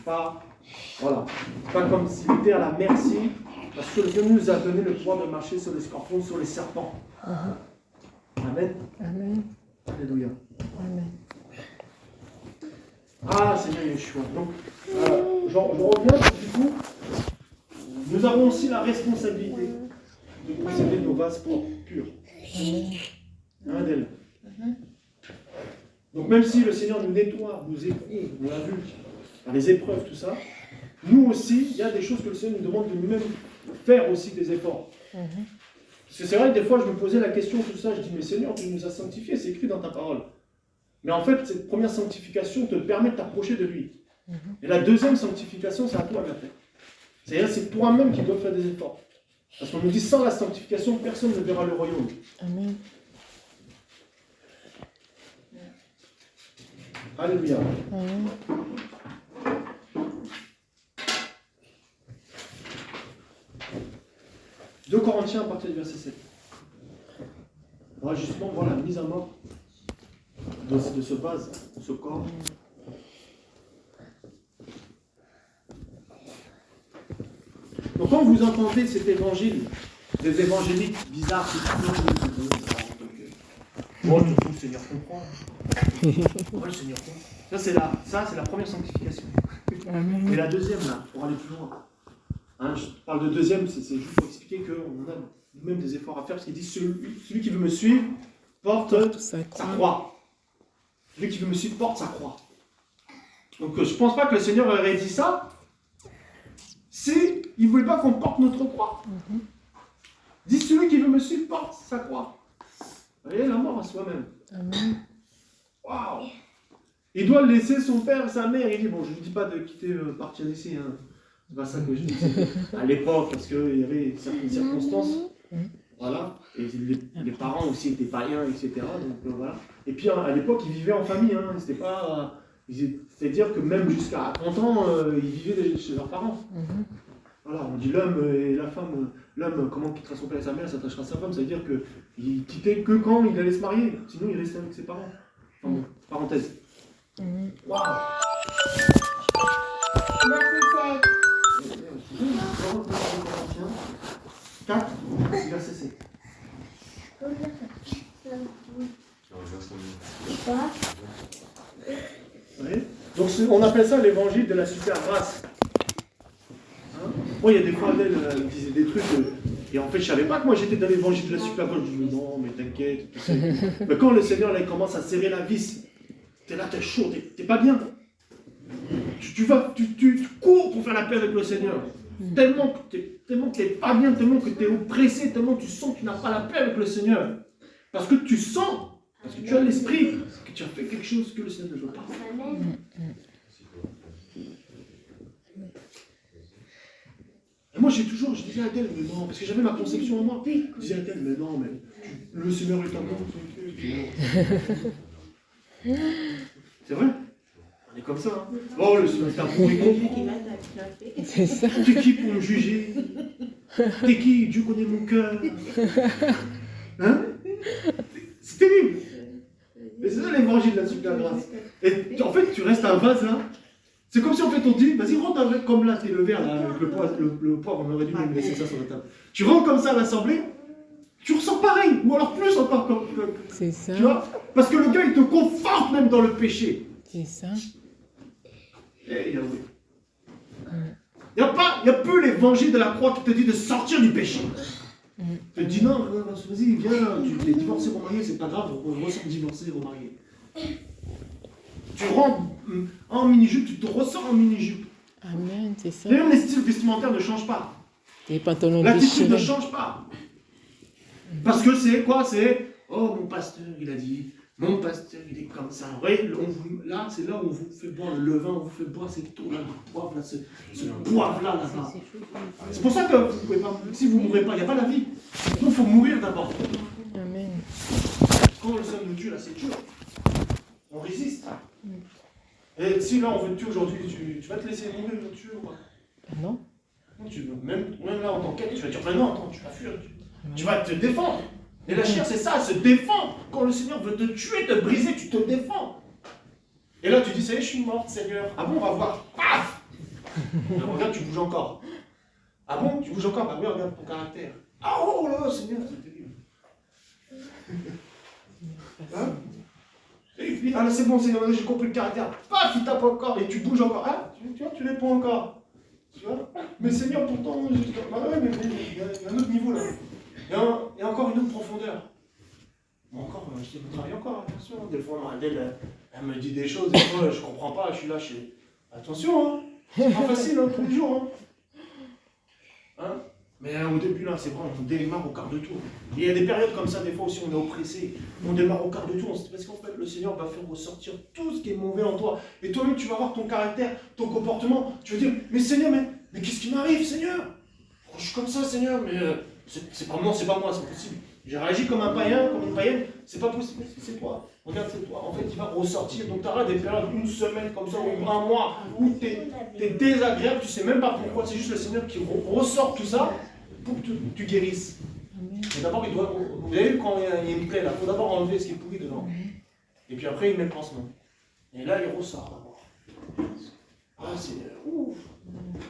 Voilà. C'est pas comme s'il était à la merci, parce que Dieu nous a donné le pouvoir de marcher sur les scorpions, sur les serpents. Amen. Amen. Alléluia. Amen. Ah, Seigneur Yeshua. Donc, je reviens, du coup, nous avons aussi la responsabilité de posséder nos vases propres, purs. Amen. d'elle. Donc, même si le Seigneur nous nettoie, nous éprouve, on l'a vu, par les épreuves, tout ça, nous aussi, il y a des choses que le Seigneur nous demande de nous-mêmes faire aussi des efforts. Parce que c'est vrai que des fois, je me posais la question, tout ça, je dis, mais Seigneur, tu nous as sanctifiés, c'est écrit dans ta parole. Mais en fait, cette première sanctification te permet de t'approcher de lui. Et la deuxième sanctification, c'est à toi de la faire. C'est-à-dire, c'est toi-même qui dois faire des efforts. Parce qu'on nous dit, sans la sanctification, personne ne verra le royaume. Amen. Alléluia. Amen. 2 Corinthiens à partir du verset 7. Voilà, justement, voilà la mise à mort de ce vase, de ce corps. Donc quand vous entendez cet évangile, des évangéliques bizarres qui moi je te trouve, Seigneur comprend. Moi le Seigneur comprend. Ça c'est la première sanctification. Et la deuxième là, pour aller plus loin. Hein, je parle de deuxième, c'est juste pour expliquer qu'on a nous-mêmes des efforts à faire, parce qu'il dit celui qui veut me suivre porte sa croix. Celui qui veut me suivre porte sa croix. Donc je ne pense pas que le Seigneur aurait dit ça si il ne voulait pas qu'on porte notre croix. Dit celui qui veut me suivre porte sa croix. Vous voyez, la mort à soi-même. Waouh! Il doit laisser son père, sa mère. Il dit, bon, je ne vous dis pas de quitter, partir d'ici. Hein. C'est pas ça que je dis. À l'époque, parce qu'il y avait certaines circonstances. Voilà. Et les parents aussi étaient païens, etc. Donc voilà. Et puis à l'époque, ils vivaient en famille. Hein. C'était pas. C'est-à-dire que même jusqu'à 30 ans, ils vivaient chez leurs parents. Voilà, on dit l'homme et la femme, l'homme, comment quittera son père et sa mère, s'attachera à sa femme, ça veut dire qu'il quittait que quand il allait se marier, sinon il restait avec ses parents. Enfin, bon, parenthèse. Waouh! Verset 4, verset 7. 7. Non, verset Vous voyez? Donc on appelle ça l'évangile de la super grâce. Hein? Moi, il y a des fois, Adèle disait des trucs, et en fait, je savais pas que moi j'étais dans l'évangile de la super grâce. Je dis non, mais t'inquiète. Tout ça. Mais quand le Seigneur là, il commence à serrer la vis, t'es là, t'es chaud, t'es pas bien. Tu cours pour faire la paix avec le Seigneur. Tellement que t'es pas bien, tellement que t'es oppressé, tellement que tu sens que tu n'as pas la paix avec le Seigneur. Parce que tu sens, parce que tu as l'esprit, que tu as fait quelque chose que le Seigneur ne veut pas. Et moi, je disais à Adèle, mais non, parce que j'avais ma conception en moi. Je disais à Adèle, mais non, mais le Seigneur est amour. C'est vrai? On est comme ça. Hein. Oh, le Seigneur est amour. C'est ça. T'es qui pour me juger? T'es qui? Dieu connaît mon cœur. Hein? C'est terrible. Mais c'est ça l'évangile de la super grâce. Et en fait, tu restes un vase là. C'est comme si en fait on dit, vas-y, rentre avec, comme là, t'es le verre là, avec le poivre, on aurait dû même laisser ça sur la table. Tu rentres comme ça à l'assemblée, tu ressens pareil, ou alors plus encore. C'est ça. Tu vois? Parce que le gars, il te conforte même dans le péché. C'est ça. Et il n'y a plus l'évangile de la croix qui te dit de sortir du péché. Il te dit non, vas-y, viens, tu es divorcé, remarié, c'est pas grave, on ressort divorcé, remarié. Tu rentres en mini-jupe, tu te ressors en mini-jupe. Amen, c'est ça. D'ailleurs, les styles vestimentaires ne changent pas. Les pantalons L'attitude ne déchirés. change pas. Parce que c'est quoi? C'est, oh, mon pasteur, il a dit, mon pasteur, il est comme ça. Vous voyez, là, c'est là où on vous fait boire le levain, on vous fait boire ces taux-là, de poivre, là, ce poivre-là, là-bas. C'est pour ça que vous pouvez pas, si vous ne mourrez pas, il n'y a pas la vie. Donc, il faut mourir d'abord. Amen. Quand le Seigneur nous tue, là, c'est dur. On résiste. Et si là, on veut te tuer aujourd'hui, tu vas te laisser mourir, le tuer ou pas? Non. Non, tu veux, même là, en tant qu'être, tu vas dire, mais non, attends, tu vas fuir. Tu vas te défendre. Et la chair, c'est ça, elle se défend. Quand le Seigneur veut te tuer, te briser, tu te défends. Et là, tu dis, ça y est, je suis morte, Seigneur. Ah bon, on va voir. Paf! Regarde, tu bouges encore. Ah bon, tu bouges encore? Bah oui, regarde ton caractère. Ah oh là, Seigneur, c'est terrible. Hein? Et puis, ah là, c'est bon, Seigneur, j'ai compris le caractère. Paf, il tape encore et tu bouges encore. Ah, tu vois, tu réponds encore. Tu vois? Mais Seigneur, pourtant, bah ouais, mais il y a un autre niveau là. Il y a encore une autre profondeur. Bon, encore, je dis, vous travaillez encore, attention. Des fois, Adèle, elle me dit des choses, des fois, je comprends pas, je suis là, attention, hein. C'est pas facile, hein, tous les jours, hein. Mais au début, là, c'est vrai, on démarre au quart de tour. Et il y a des périodes comme ça, des fois aussi, on est oppressé. On démarre au quart de tour, parce qu'en fait, le Seigneur va faire ressortir tout ce qui est mauvais en toi. Et toi-même, tu vas voir ton caractère, ton comportement. Tu vas dire, mais Seigneur, mais qu'est-ce qui m'arrive, Seigneur? Je suis comme ça, Seigneur, mais c'est pas moi, c'est possible. J'ai réagi comme un païen, comme une païenne, c'est pas possible. C'est toi. Regarde, c'est toi. En fait, il va ressortir. Donc, tu auras des périodes, une semaine comme ça, ou un mois, où tu es désagréable, tu sais même pas pourquoi. C'est juste le Seigneur qui ressort tout ça pour que tu guérisses. Mais d'abord, vous avez vu quand il y a une plaie là, il faut d'abord enlever ce qui est pourri dedans. Et puis après, il met le pansement. Et là, il ressort d'abord. Ah, Seigneur, ouf.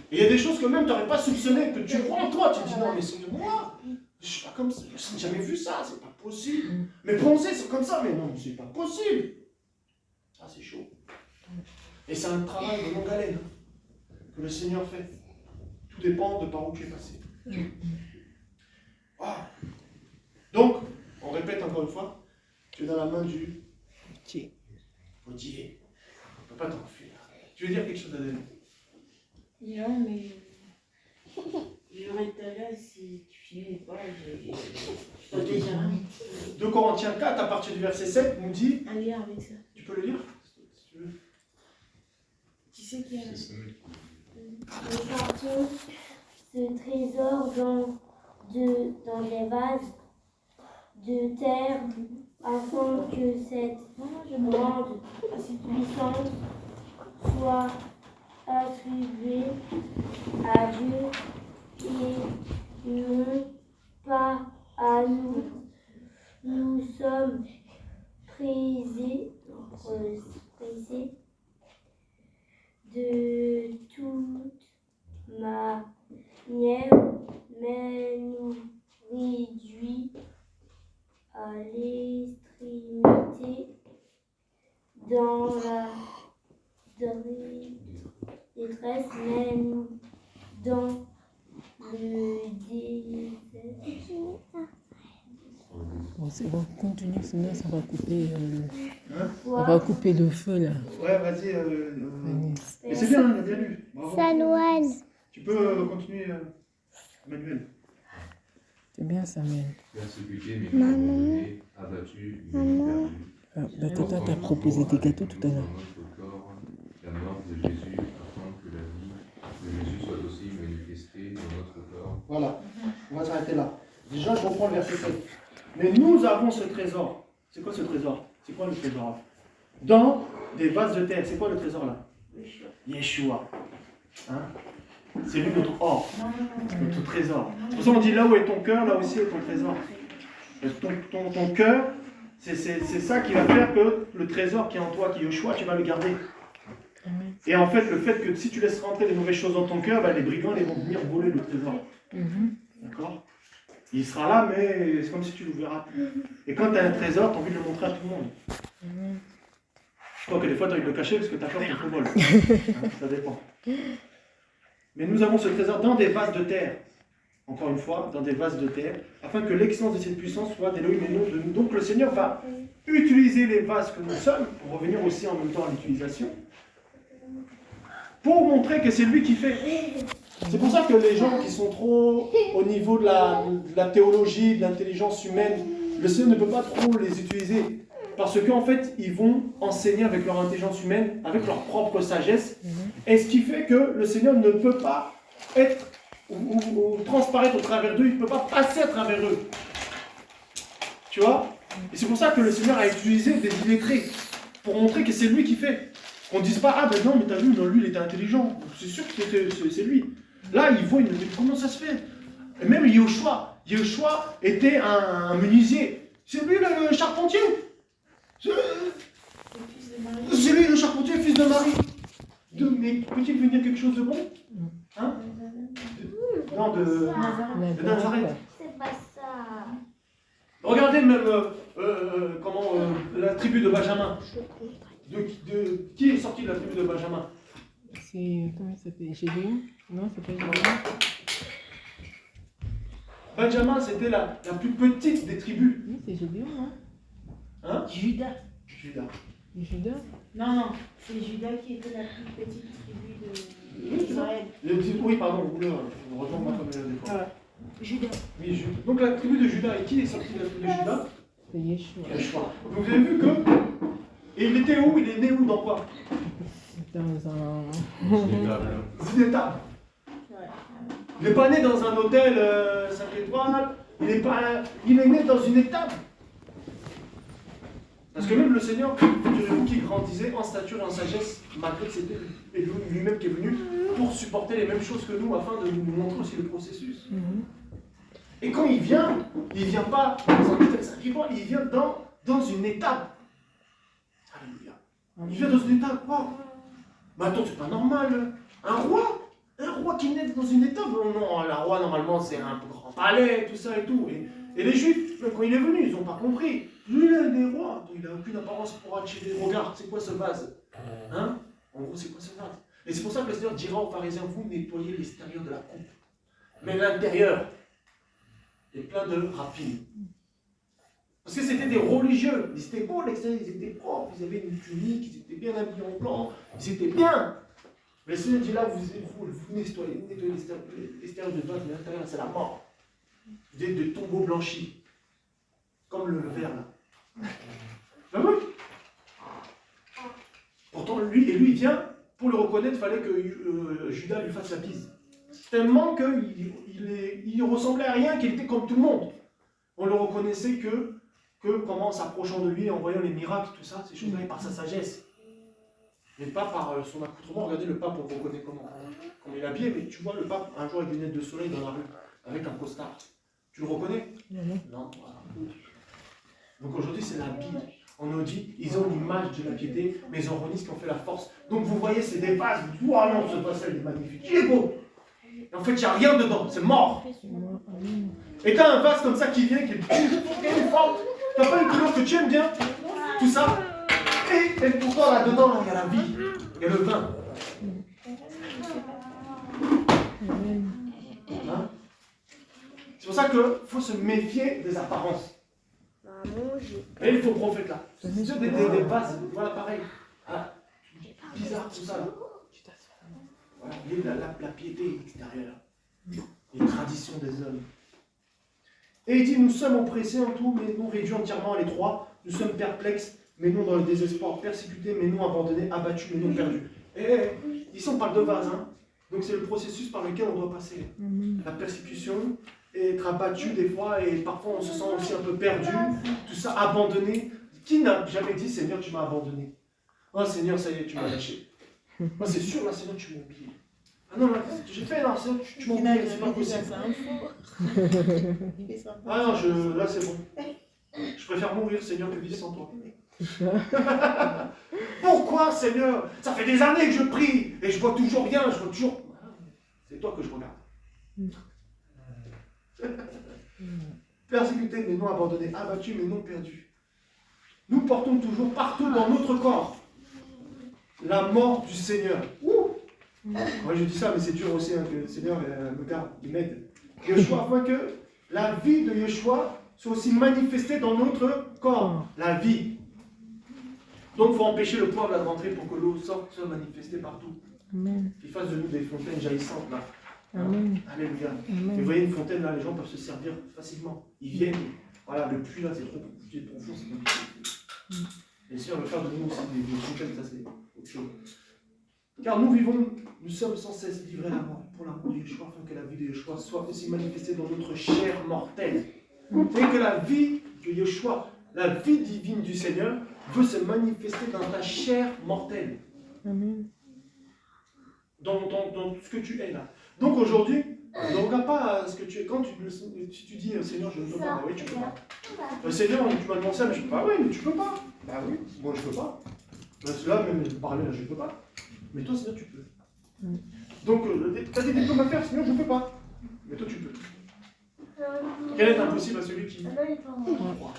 Et il y a des choses que même tu n'aurais pas soupçonné, que tu vois en toi. Tu te dis, non, mais c'est moi. Je suis pas comme ça. Je n'ai jamais vu ça, c'est pas possible. Mes pensées, c'est comme ça, mais non, c'est pas possible. Ah, c'est chaud. Et c'est un travail de longue haleine que le Seigneur fait. Tout dépend de par où tu es passé. Ah. Donc, on répète encore une fois, tu es dans la main du potier. On ne peut pas t'enfuir. Tu veux dire quelque chose, Adèle? Non, mais j'aurais intérêt si tu finis pas, j'ai déjà. 2 Corinthiens 4, à partir du verset 7, nous dit. Un lien avec ça. Tu peux le lire si tu veux. Qui c'est qui a. Nous portons ce trésor dans les vases de terre afin que cette grande puissance soit attribué à Dieu et non pas à nous. Nous sommes prisés de toute manière, mais nous réduit à l'extrémité dans la détresse, mais nous dans le désert. Bon, c'est bon, continue, sinon ça va couper, Hein? ça va couper le feu là. Ouais, vas-y. Agnès. Mais c'est bien, il a bien lu. Bravo. Ça, Noël. Tu peux continuer, Manuel. C'est bien, Samuel. Persécuté, mais abandonné, abattu, mais perdu. Ah, bah, tata t'a proposé des gâteaux tout à l'heure. Dans notre corps, la mort de Jésus, afin que la vie de Jésus soit aussi manifestée dans notre corps. Voilà, on va s'arrêter là. Déjà, je reprends le verset 7. Mais nous avons ce trésor. C'est quoi ce trésor? C'est quoi le trésor là? Dans des vases de terre. C'est quoi le trésor là? Yeshua. Hein? C'est lui notre or, notre trésor. C'est pour ça qu'on dit là où est ton cœur, là aussi est ton trésor. Ton cœur, c'est ça qui va faire que le trésor qui est en toi, qui est Yeshua, tu vas le garder. Et en fait, le fait que si tu laisses rentrer les mauvaises choses dans ton cœur, bah, les brigands ils vont venir voler le trésor. D'accord? Il sera là, mais c'est comme si tu ne le verras plus. Et quand tu as un trésor, tu as envie de le montrer à tout le monde. Je crois que des fois, tu as envie de le cacher parce que tu as peur qu'on te le vole. Hein, ça dépend. Mais nous avons ce trésor dans des vases de terre. Encore une fois, dans des vases de terre, afin que l'excellence de cette puissance soit d'Élohim et non de nous. Donc le Seigneur va utiliser les vases que nous sommes, pour revenir aussi en même temps à l'utilisation, pour montrer que c'est lui qui fait. C'est pour ça que les gens qui sont trop au niveau de la théologie, de l'intelligence humaine, le Seigneur ne peut pas trop les utiliser. Parce qu'en fait, ils vont enseigner avec leur intelligence humaine, avec leur propre sagesse. Et ce qui fait que le Seigneur ne peut pas être ou transparaître au travers d'eux, il ne peut pas passer à travers eux. Tu vois? Et c'est pour ça que le Seigneur a utilisé des illettrés, pour montrer que c'est lui qui fait. Qu'on ne dise pas, ah ben non, mais t'as vu, non, lui il était intelligent. C'est sûr que c'est lui. Là, il voit, il me dit, comment ça se fait? Et même Yeshua était un menuisier. C'est lui le charpentier. C'est lui le charpentier, fils de Marie. Mais peut-il venir quelque chose de bon? Hein? Non, de Nazareth. C'est pas ça. Regardez même la tribu de Benjamin. Qui est sorti de la tribu de Benjamin? C'est, comment il s'appelle? Gédéon? Non, c'est pas Gédéon. Benjamin, c'était la plus petite des tribus. Oui, c'est Gédéon, non? Hein? Judas. Judas. Judas? Non, c'est Judas qui était la plus petite tribu d'Israël. Oui, pardon, je retourne ma famille des fois. Judas. Oui, donc la tribu de Judas, et qui est sorti de la tribu de Judas? C'est Yeshua. Yeshua. Donc vous avez vu que. Et il était où? Il est né où? Dans quoi? Dans un... Dans une étable. Il n'est pas né dans un hôtel 5 étoiles, il est né dans une étable. Parce que même le Seigneur, figurez-vous qu'il grandissait en stature et en sagesse, malgré que c'était lui-même qui est venu pour supporter les mêmes choses que nous, afin de nous montrer aussi le processus. Et quand il vient pas dans un hôtel 5 étoiles, il vient dans une étable. Alléluia. Il vient dans une étable, quoi? Mais attends, c'est pas normal. Un roi qui naît dans une étable, non, la roi normalement c'est un grand palais, tout ça et tout. Et les Juifs, quand il est venu, ils n'ont pas compris. Lui, il est des rois, il n'a aucune apparence pour attirer. Regarde, c'est quoi ce vase? Hein? En gros, c'est quoi ce vase? Et c'est pour ça que le Seigneur dira aux pharisiens, vous nettoyez l'extérieur de la coupe. Mais l'intérieur est plein de rapines. Parce que c'était des religieux. Ils étaient beaux, l'extérieur, ils étaient propres, ils avaient une tunique, ils étaient bien habillés en blanc, ils étaient bien. Mais le Seigneur dit là, vous nettoyez l'extérieur de vase, mais l'intérieur, c'est la mort. Vous êtes des tombeaux blanchis. Comme le verre là. Ah oui. Pourtant, lui, il vient, pour le reconnaître, il fallait que Judas lui fasse la bise. Tellement qu'il ressemblait à rien, qu'il était comme tout le monde. On le reconnaissait que comment en s'approchant de lui, en voyant les miracles, tout ça, ces choses-là, et par sa sagesse. Les papes, par son accoutrement, regardez le pape, on le reconnaît comment il est habillé, mais tu vois le pape, un jour avec des lunettes de soleil dans la rue, avec un costard. Tu le reconnais? Non. Voilà. Donc aujourd'hui, c'est l'habit. On nous dit, ils ont l'image de la piété, mais ils ont remis ce qui en fait la force. Donc vous voyez, c'est des vases. Vous dites, oh non, ce vase, il est magnifique. Il est beau. Et en fait, il n'y a rien dedans, c'est mort. Et tu as un vase comme ça qui vient, qui est fort. Tu n'as pas une couleur que tu aimes bien, tout ça. Et pourtant, là-dedans, il y a la vie, il y a le vin. Hein? C'est pour ça qu'il faut se méfier des apparences. Et il faut prophète là. C'est des vases, voilà pareil. Ah, bizarre tout ça là. Voilà, il y a la piété extérieure. Les traditions des hommes. Et il dit, nous sommes oppressés en tout, mais nous réduits entièrement à l'étroit. Nous sommes perplexes, mais non dans le désespoir. Persécutés, mais non abandonnés. Abattus, mais non perdus. Et ici on parle de vase. Hein. Donc c'est le processus par lequel on doit passer. La persécution, et être abattu des fois, et parfois on se sent aussi un peu perdu. Tout ça, abandonné. Qui n'a jamais dit, Seigneur, tu m'as abandonné? Oh Seigneur, ça y est, tu m'as lâché. Moi c'est sûr, là, Seigneur, tu m'as oublié. Ah non, là, j'ai fait, non, Seigneur, tu m'as oublié, c'est pas possible. Ah non, là c'est bon. Je préfère mourir, Seigneur, que vivre sans toi. Pourquoi, Seigneur? Ça fait des années que je prie, et je vois toujours rien, je vois toujours... C'est toi que je regarde. Persécutés, mais non abandonnés, abattus, mais non perdus. Nous portons toujours partout dans notre corps la mort du Seigneur. Moi je dis ça, mais c'est dur aussi hein, que le Seigneur me garde, il m'aide. Yeshua, afin que la vie de Yeshua soit aussi manifestée dans notre corps. La vie. Donc il faut empêcher le poivre de rentrer pour que l'eau sorte, soit manifestée partout. Qu'il fasse de nous des fontaines jaillissantes là. Amen. Alléluia. Et vous voyez une fontaine là, les gens peuvent se servir facilement. Ils viennent. Voilà, le puits là, c'est trop profond, c'est compliqué. Et le Seigneur veut faire de nous aussi des fontaines, ça c'est autre chose. Car nous sommes sans cesse livrés à la mort pour l'amour de Yeshua, afin que la vie de Yeshua soit aussi manifestée dans notre chair mortelle. Et que la vie de Yeshua, la vie divine du Seigneur, veut se manifester dans ta chair mortelle. Amen. Dans ce que tu es là. Donc aujourd'hui, ne regarde pas ce que tu es. Quand si tu dis Seigneur, je ne peux pas, bah oui, tu peux pas. Seigneur, tu m'as demandé ça, mais je ne peux pas. Oui, mais tu peux pas. Bah oui, moi je ne peux pas. Là, même parler, là, je ne peux pas. Mais toi, Seigneur, tu peux. Donc, tu as des diplômes à faire, Seigneur, je ne peux pas. Mais toi, tu peux. Quel est impossible à celui qui croit?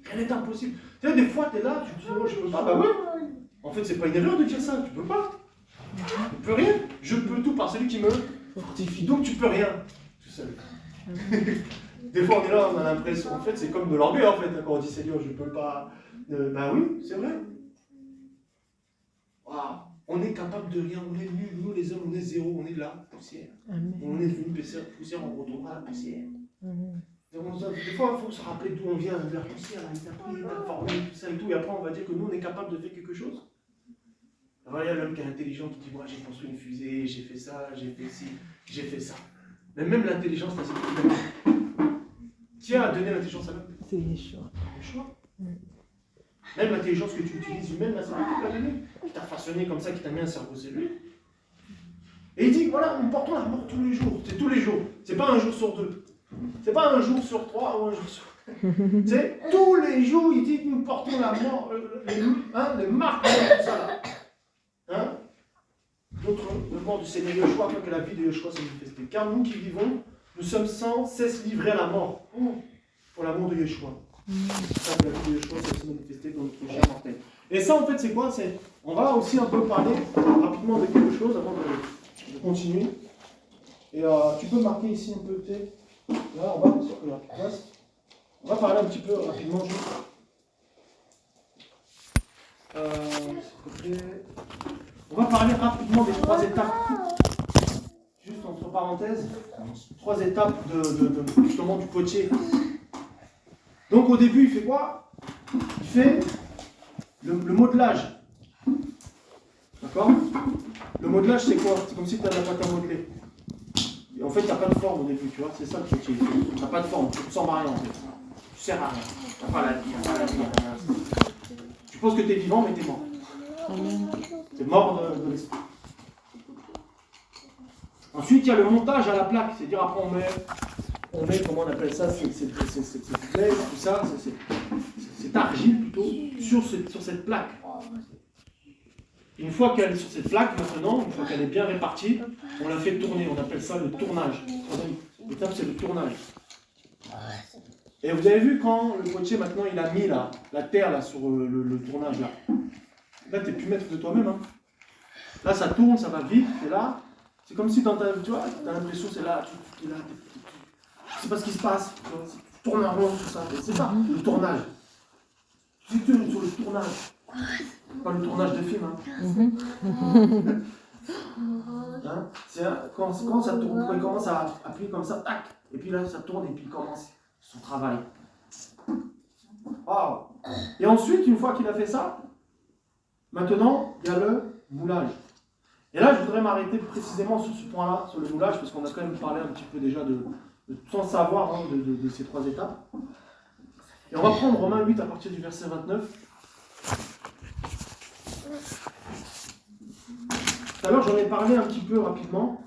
Quel est impossible? Tu sais, des fois, tu es là, tu te dis, non, je ne peux pas. Bah oui. En fait, c'est pas une erreur de dire ça, tu peux pas. Tu peux rien. Je peux tout par celui qui me fortifie. Donc, tu peux rien. Tout seul. Des fois, on est là, on a l'impression, en fait, c'est comme de l'orgueil, en fait, quand on dit Seigneur, je ne peux pas. Bah oui, c'est vrai. Wow. On est capable de rien, on est nuls. Nous, les hommes, on est zéro, on est là, poussière. Amen. On est devenu poussière, on retournera à la poussière. Des fois, il faut se rappeler d'où on vient, de la poussière, il t'a pris, il t'a formé, tout ça et tout, et après, on va dire que nous, on est capable de faire quelque chose. Alors, il y a l'homme qui est intelligent qui dit, moi, j'ai construit une fusée, j'ai fait ça, j'ai fait ci, j'ai fait ça. Mais même l'intelligence, c'est ce qui a donné l'intelligence à l'homme. C'est Yeshua. Même l'intelligence que tu utilises humaine, là, c'est lui qui t'a donné. Qui t'a façonné comme ça, qui t'a mis un cerveau, c'est lui. Et il dit, voilà, nous portons la mort tous les jours. C'est tous les jours. C'est pas un jour sur deux. C'est pas un jour sur trois ou un jour sur... C'est tous les jours, il dit que nous portons la mort, les marques de tout ça là. Hein? Le mort du Seigneur Yeshua, afin que la vie de Yeshua soit manifestée. Car nous qui vivons, nous sommes sans cesse livrés à la mort. Pour l'amour de Yeshua. Ça, la vie de Yeshua soit aussi manifestée dans notre chair mortelle. Et ça, en fait, c'est quoi? On va aussi un peu parler rapidement de quelque chose avant de continuer. Et tu peux marquer ici un peu, peut-être. Là, on va sur la place. On va parler un petit peu rapidement juste. On va parler rapidement des 3 étapes. Juste entre parenthèses, 3 étapes justement du potier. Donc au début, il fait quoi? Il fait le modelage. D'accord? Le modelage, c'est quoi? C'est comme si tu avais la pâte à modeler. Et en fait, tu n'as pas de forme au début, tu vois, c'est ça le potier. Tu n'as pas de forme, tu ne sers à rien en fait. Tu sers à rien. Tu n'as pas la vie, Tu penses que tu es vivant, mais tu es mort. Amen. Tu es mort de l'esprit. Ensuite, il y a le montage à la plaque. C'est-à-dire, après, on met, comment on appelle ça, cette glaise, tout ça, cette argile plutôt, sur cette plaque. Une fois qu'elle est sur cette plaque, maintenant, une fois qu'elle est bien répartie, on la fait tourner. On appelle ça le tournage. L'étape, c'est le tournage. Et vous avez vu quand le potier, maintenant, il a mis la terre là, sur le tournage, là. Là, tu n'es plus maître de toi-même. Hein. Là, ça tourne, ça va vite, et là, c'est comme si dans ta, tu vois, tu as l'impression c'est là, tu es là, tu sais pas ce qui se passe, tu tournes en rond, tout ça. C'est ça, le tournage. Tu tournes sur le tournage. Pas le tournage de film. Hein. Hein, c'est quand ça tourne, quand il commence à appuyer comme ça, tac, et puis là ça tourne et puis il commence son travail. Wow. Et ensuite, une fois qu'il a fait ça, maintenant il y a le moulage. Et là, je voudrais m'arrêter précisément sur ce point-là, sur le moulage, parce qu'on a quand même parlé un petit peu déjà sans savoir hein, de ces 3 étapes. Et on va prendre Romains 8 à partir du verset 29. Tout à l'heure, j'en ai parlé un petit peu rapidement.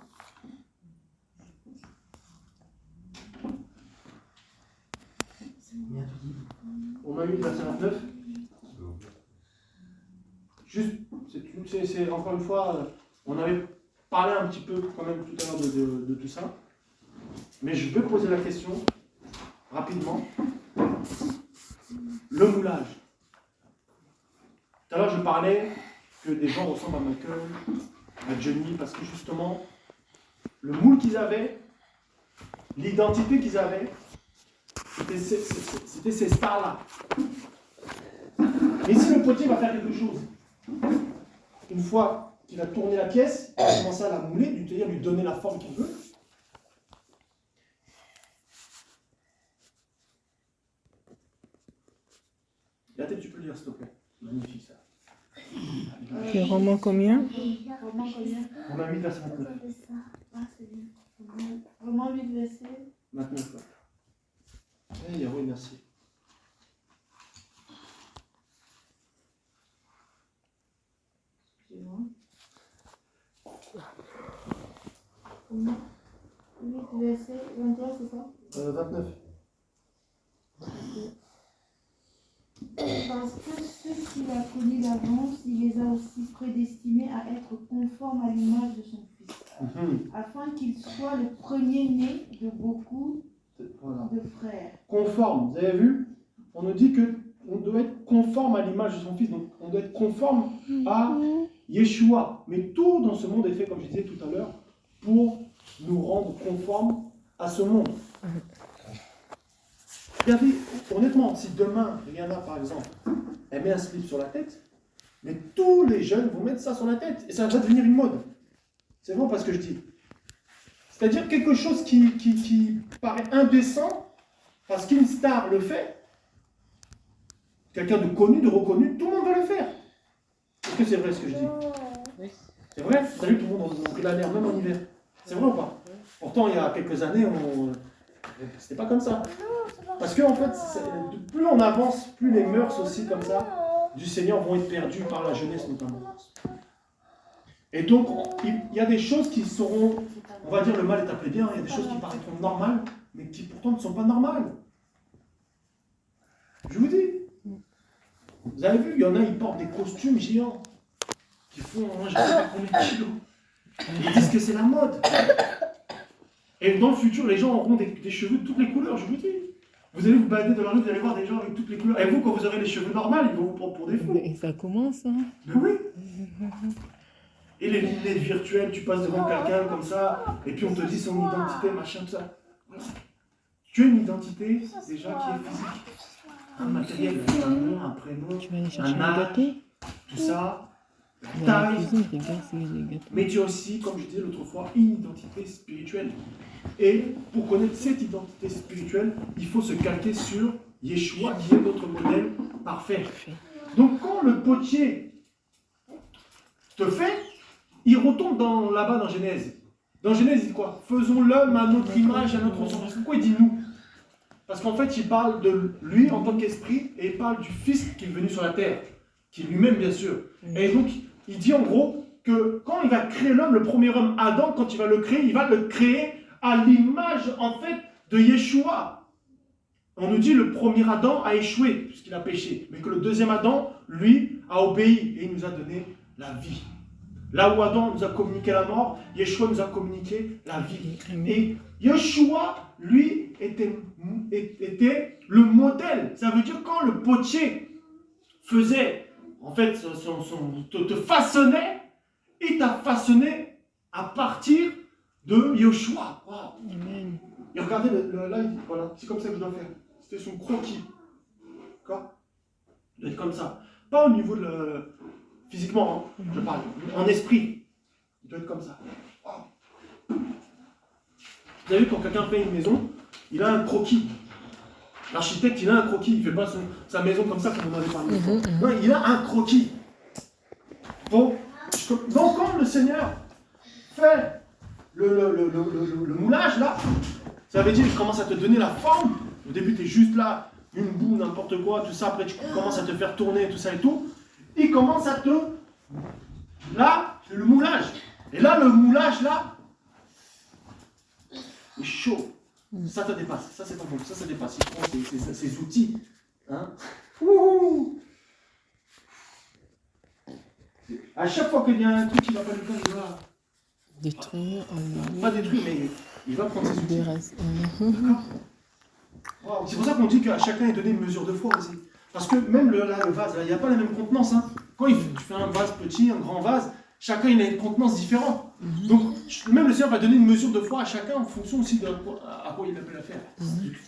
Romains 8, verset 29. Juste, c'est encore une fois, on avait parlé un petit peu quand même tout à l'heure de tout ça. Mais je vais poser la question rapidement. Le moulage. Tout à l'heure, je parlais que des gens ressemblent à Michael, à Johnny, parce que justement, le moule qu'ils avaient, l'identité qu'ils avaient, c'était ces stars-là. Mais si le potier va faire quelque chose, une fois qu'il a tourné la pièce, il va commencer à la mouler, c'est-à-dire lui donner la forme qu'il veut. La tête, tu peux lire, s'il te plaît. Magnifique ça. C'est Romains combien? Romains 8, verset 29. Romains 8, verset 29. Eh, oui, merci. Excusez-moi. Romains 8, verset 21, c'est ça? 29. Parce que ceux qu'il a connus d'avance, il les a aussi prédestinés à être conformes à l'image de son Fils, afin qu'il soit le premier-né de beaucoup de frères. Conforme, vous avez vu? On nous dit qu'on doit être conforme à l'image de son Fils, donc on doit être conforme à Yeshua. Mais tout dans ce monde est fait, comme je disais tout à l'heure, pour nous rendre conformes à ce monde. Regardez, honnêtement, si demain, Rihanna par exemple, elle met un slip sur la tête, mais tous les jeunes vont mettre ça sur la tête, et ça va devenir une mode. C'est vraiment pas ce que je dis. C'est-à-dire quelque chose qui paraît indécent, parce qu'une star le fait, quelqu'un de connu, de reconnu, tout le monde va le faire. Est-ce que c'est vrai ce que je dis? C'est vrai? Vous avez vu, tout le monde a pris la mer, même en hiver. C'est vrai ou pas? Pourtant, il y a quelques années, c'était pas comme ça. Parce que en fait, plus on avance, plus les mœurs aussi comme ça du Seigneur vont être perdues par la jeunesse notamment. Et donc, il y a des choses qui seront, on va dire le mal est appelé bien, il y a des choses qui paraîtront normales, mais qui pourtant ne sont pas normales. Je vous dis. Vous avez vu, il y en a, ils portent des costumes géants, qui font, je ne sais pas combien de kilos. Ils disent que c'est la mode. Et dans le futur, les gens auront des cheveux de toutes les couleurs, je vous dis. Vous allez vous balader dans la rue, vous allez voir des gens avec toutes les couleurs. Et vous, quand vous aurez les cheveux normaux, ils vont vous prendre pour des fous. Et ça commence, hein? Ben oui. Et les lunettes virtuelles, tu passes devant quelqu'un comme ça, et puis on te dit son identité, machin, tout ça. Voilà. Tu as une identité déjà qui est physique. Un matériel, un nom, un prénom, Tu vas aller chercher un le âge, gâteau? tout ça. Dans la Taille. cuisine, regarde s'il y a des gâteaux. Mais tu as aussi, comme je disais l'autre fois, une identité spirituelle. Et pour connaître cette identité spirituelle, il faut se calquer sur Yeshua, qui est notre modèle parfait. Donc quand le potier te fait, il retombe là-bas dans Genèse. Dans Genèse, il dit quoi? Faisons l'homme à notre image, à notre ressemblance. Pourquoi il dit nous? Parce qu'en fait, il parle de lui en tant qu'esprit et il parle du Fils qui est venu sur la terre. qui est lui-même, bien sûr. Et donc, il dit en gros que quand il va créer l'homme, le premier homme, Adam, quand il va le créer à l'image, en fait, de Yeshua. On nous dit le premier Adam a échoué, puisqu'il a péché. Mais que le deuxième Adam, lui, a obéi et il nous a donné la vie. Là où Adam nous a communiqué la mort, Yeshua nous a communiqué la vie. Et Yeshua, lui, était le modèle. Ça veut dire quand le potier faisait, en fait, te façonnait, il t'a façonné à partir de Yeshua. Wow. Amen. Et regardez, là, il dit, voilà, c'est comme ça que je dois faire. C'était son croquis. D'accord? Il doit être comme ça. Pas au niveau de physiquement, hein, je parle. En esprit. Il doit être comme ça. Wow. Vous avez vu, quand quelqu'un fait une maison, il a un croquis. L'architecte, il a un croquis. Il ne fait pas sa maison comme ça, comme on avait parlé. Non, il a un croquis. Donc, quand le Seigneur fait le moulage, là, ça veut dire qu'il commence à te donner la forme. Au début, tu es juste là, une boue, n'importe quoi, tout ça. Après, tu commences à te faire tourner, tout ça et tout. Il commence à te... Là, c'est le moulage. Et là, le moulage, là, est chaud. Ça te dépasse. Ça, c'est pas bon. Ça dépasse. Il prend ses outils. Hein? Ouh. À chaque fois qu'il y a un truc qui ne va pas lui faire, il va... Détruire. Pas détruire, mais il va prendre ses outils. D'accord. Wow. C'est pour ça qu'on dit qu'à chacun est donné une mesure de foi aussi. Parce que même le vase, là, il n'y a pas la même contenance. Hein. Quand tu fais un vase petit, un grand vase, chacun il a une contenance différente. Donc, même le Seigneur va donner une mesure de foi à chacun en fonction aussi de à quoi il appelle à faire.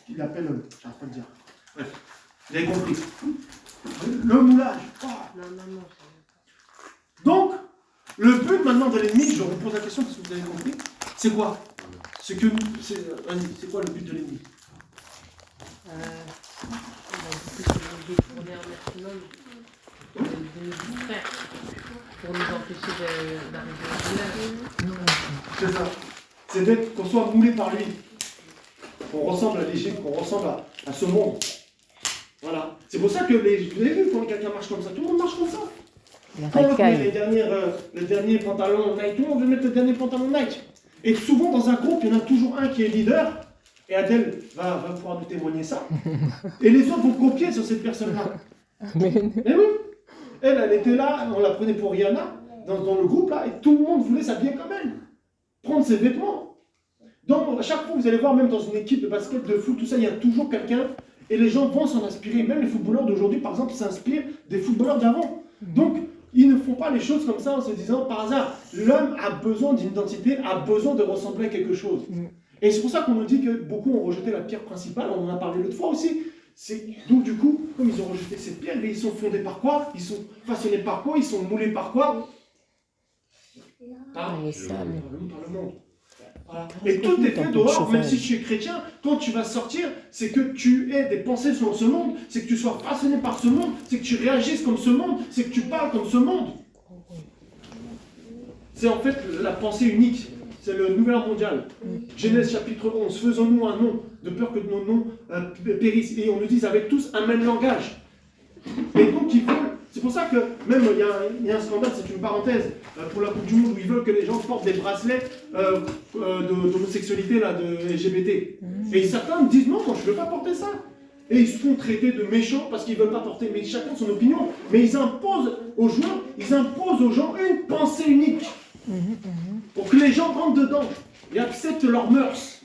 Il appelle, je ne pas le dire. Bref, vous avez compris. Le moulage. Wow. Donc, le but maintenant de l'ennemi, je vous pose la question parce que vous avez compris, c'est quoi? C'est quoi le but de l'ennemi? De tourner un maximum, de nous distraire, pour nous empêcher d'arriver au village. C'est ça. C'est qu'on soit moulé par lui. Qu'on ressemble à l'Égypte, qu'on ressemble à ce monde. Voilà. C'est pour ça que vous avez vu quand quelqu'un marche comme ça, tout le monde marche comme ça. Quand on met les derniers pantalons Nike, tout le monde veut mettre le dernier pantalon Nike. Et souvent dans un groupe, il y en a toujours un qui est leader. Et Adèle va pouvoir nous témoigner ça. Et les autres vont copier sur cette personne-là. Amen. Et oui. Elle était là, on la prenait pour Rihanna, dans le groupe là, et tout le monde voulait s'habiller comme elle. Prendre ses vêtements. Donc, à chaque fois, vous allez voir, même dans une équipe de basket, de foot, tout ça, il y a toujours quelqu'un, et les gens vont s'en inspirer. Même les footballeurs d'aujourd'hui, par exemple, s'inspirent des footballeurs d'avant. Donc, ils ne font pas les choses comme ça en se disant, par hasard, l'homme a besoin d'une identité, a besoin de ressembler à quelque chose. Et c'est pour ça qu'on nous dit que beaucoup ont rejeté la pierre principale, on en a parlé l'autre fois aussi. Donc du coup, comme ils ont rejeté cette pierre, mais ils sont fondés par quoi? Ils sont façonnés par quoi? Ils sont moulés par quoi? Par Le sable. le monde. Voilà. Et tout est fait dehors, même si tu es chrétien, quand tu vas sortir, c'est que tu aies des pensées sur ce monde, c'est que tu sois façonné par ce monde, c'est que tu réagisses comme ce monde, c'est que tu parles comme ce monde. C'est en fait la pensée unique. C'est le nouvel ordre mondial. Genèse chapitre 11. Faisons-nous un nom, de peur que nos noms périssent. Et on nous dit avec tous un même langage. Et donc ils veulent. C'est pour ça que même il y a un scandale, c'est une parenthèse, pour la Coupe du Monde où ils veulent que les gens portent des bracelets d'homosexualité, de LGBT. Et certains me disent non, moi je ne veux pas porter ça. Et ils se font traiter de méchants parce qu'ils ne veulent pas porter. Mais chacun son opinion. Mais ils imposent aux joueurs, ils imposent aux gens une pensée unique. Pour que les gens rentrent dedans et acceptent leurs mœurs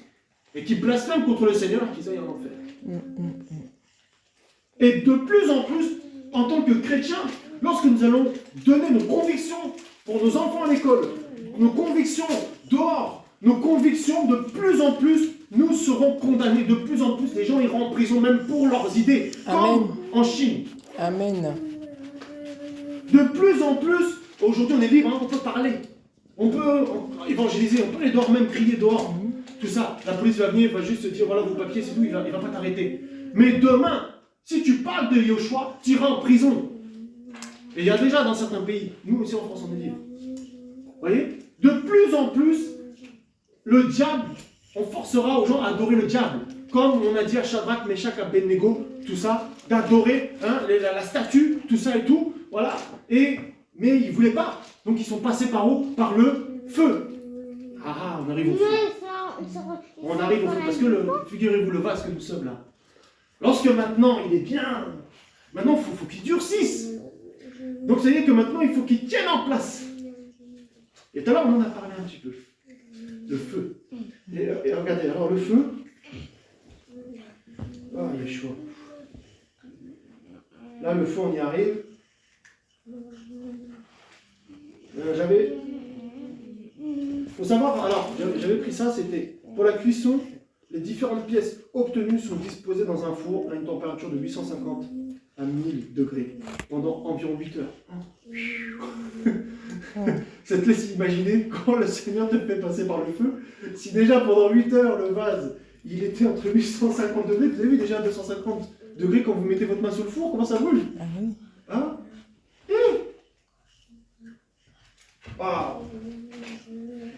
et qu'ils blasphèment contre le Seigneur et qu'ils aillent en enfer. Et de plus en plus, en tant que chrétiens, lorsque nous allons donner nos convictions pour nos enfants à l'école, nos convictions dehors, nos convictions, de plus en plus, nous serons condamnés. De plus en plus, les gens iront en prison même pour leurs idées, comme en Chine. Amen. De plus en plus, aujourd'hui on est libre, hein, on peut parler. On peut évangéliser, on peut aller dehors, même crier dehors. Tout ça, la police va venir, va juste te dire voilà vos papiers, c'est tout, il va pas t'arrêter. Mais demain, si tu parles de Yoshua, tu iras en prison. Et il y a déjà dans certains pays, nous aussi en France on est libre. Vous voyez? De plus en plus, le diable on forcera aux gens à adorer le diable. Comme on a dit à Shadrach, Meshach, Abednego, tout ça, d'adorer hein, la statue, tout ça et tout. Voilà. Mais ils ne voulaient pas. Donc ils sont passés par où? Par le feu. Ah, on arrive au feu. On arrive au feu. Parce que, figurez-vous le vase que nous sommes là. Lorsque maintenant il est bien, maintenant il faut qu'il durcisse. Donc ça veut dire que maintenant il faut qu'il tienne en place. Et tout à l'heure on en a parlé un petit peu. Le feu. Et regardez, alors le feu. Ah, il est chaud. Là le feu on y arrive. Faut savoir, alors j'avais pris ça, c'était pour la cuisson, les différentes pièces obtenues sont disposées dans un four à une température de 850 à 1000 degrés pendant environ 8 heures. Ça te laisse imaginer quand le Seigneur te fait passer par le feu. Si déjà pendant 8 heures le vase il était entre 850 degrés, vous avez vu déjà 250 degrés quand vous mettez votre main sur le four, comment ça brûle? Ah oui. Hein? Wow.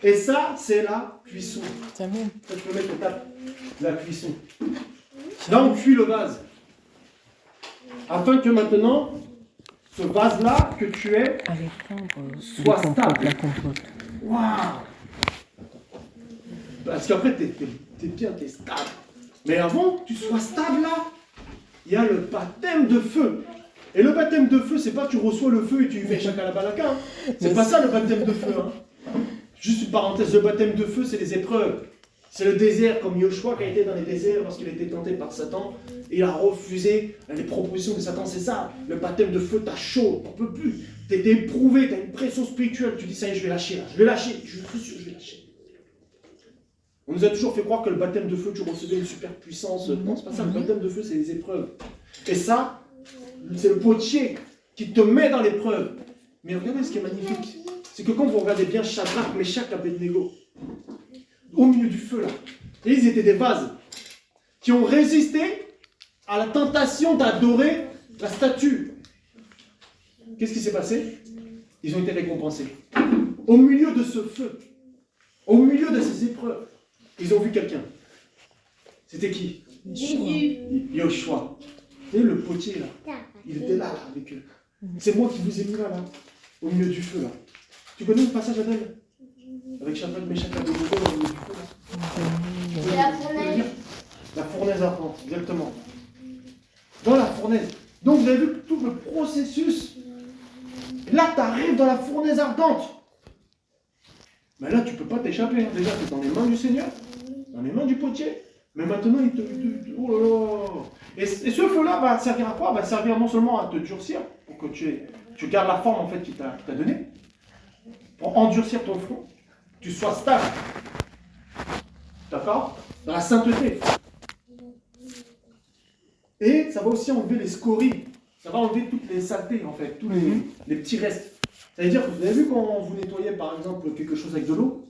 Et ça, c'est la cuisson. Ça même. Ça, je peux mettre étape la cuisson. Là, on cuit le vase. Afin que maintenant, ce vase-là que tu es Allez prendre soit stable. la compote. Waouh! Parce qu'après, t'es bien, t'es stable. Mais avant que tu sois stable là, il y a le baptême de feu. Et le baptême de feu, c'est pas tu reçois le feu et tu fais chakalabalaka. Hein. C'est pas ça le baptême de feu. Hein. Juste une parenthèse, le baptême de feu, c'est les épreuves. C'est le désert, comme Yoshua qui a été dans les déserts lorsqu'il était tenté par Satan. Et il a refusé les propositions de Satan. C'est ça, le baptême de feu, t'as chaud, t'en peux plus. T'es éprouvé, t'as une pression spirituelle. Tu dis ça y est, je vais lâcher là, je vais lâcher. Je suis sûr, je vais lâcher. On nous a toujours fait croire que le baptême de feu, tu recevais une super puissance. Non, c'est pas ça. Le baptême de feu, c'est les épreuves. Et ça, c'est le potier qui te met dans l'épreuve. Mais regardez ce qui est magnifique. C'est que quand vous regardez bien Shadrach, Meshach, Abednego, au milieu du feu là, et ils étaient des vases qui ont résisté à la tentation d'adorer la statue. Qu'est-ce qui s'est passé? Ils ont été récompensés. Au milieu de ce feu, au milieu de ces épreuves, ils ont vu quelqu'un. C'était qui? Yoshua. Et le potier là, il était là avec eux. C'est moi qui vous ai mis là, au milieu du feu là. Tu connais le passage Adèle? Avec Shadrach, Meshach, Abednego au milieu du feu là. C'est la fournaise. La fournaise ardente, exactement. Dans la fournaise. Donc vous avez vu tout le processus. Là, tu arrives dans la fournaise ardente. Mais là, tu ne peux pas t'échapper. Hein. Déjà, tu es dans les mains du Seigneur, dans les mains du potier. Mais maintenant, oh là là. Et ce feu-là va te servir à quoi? Va te servir non seulement à te durcir, pour que tu gardes la forme en fait qu'il t'a donnée, pour endurcir ton front, que tu sois stable. D'accord? Dans la sainteté. Et ça va aussi enlever les scories. Ça va enlever toutes les saletés, en fait, tous les petits restes. C'est-à-dire que vous avez vu quand vous nettoyez, par exemple, quelque chose avec de l'eau,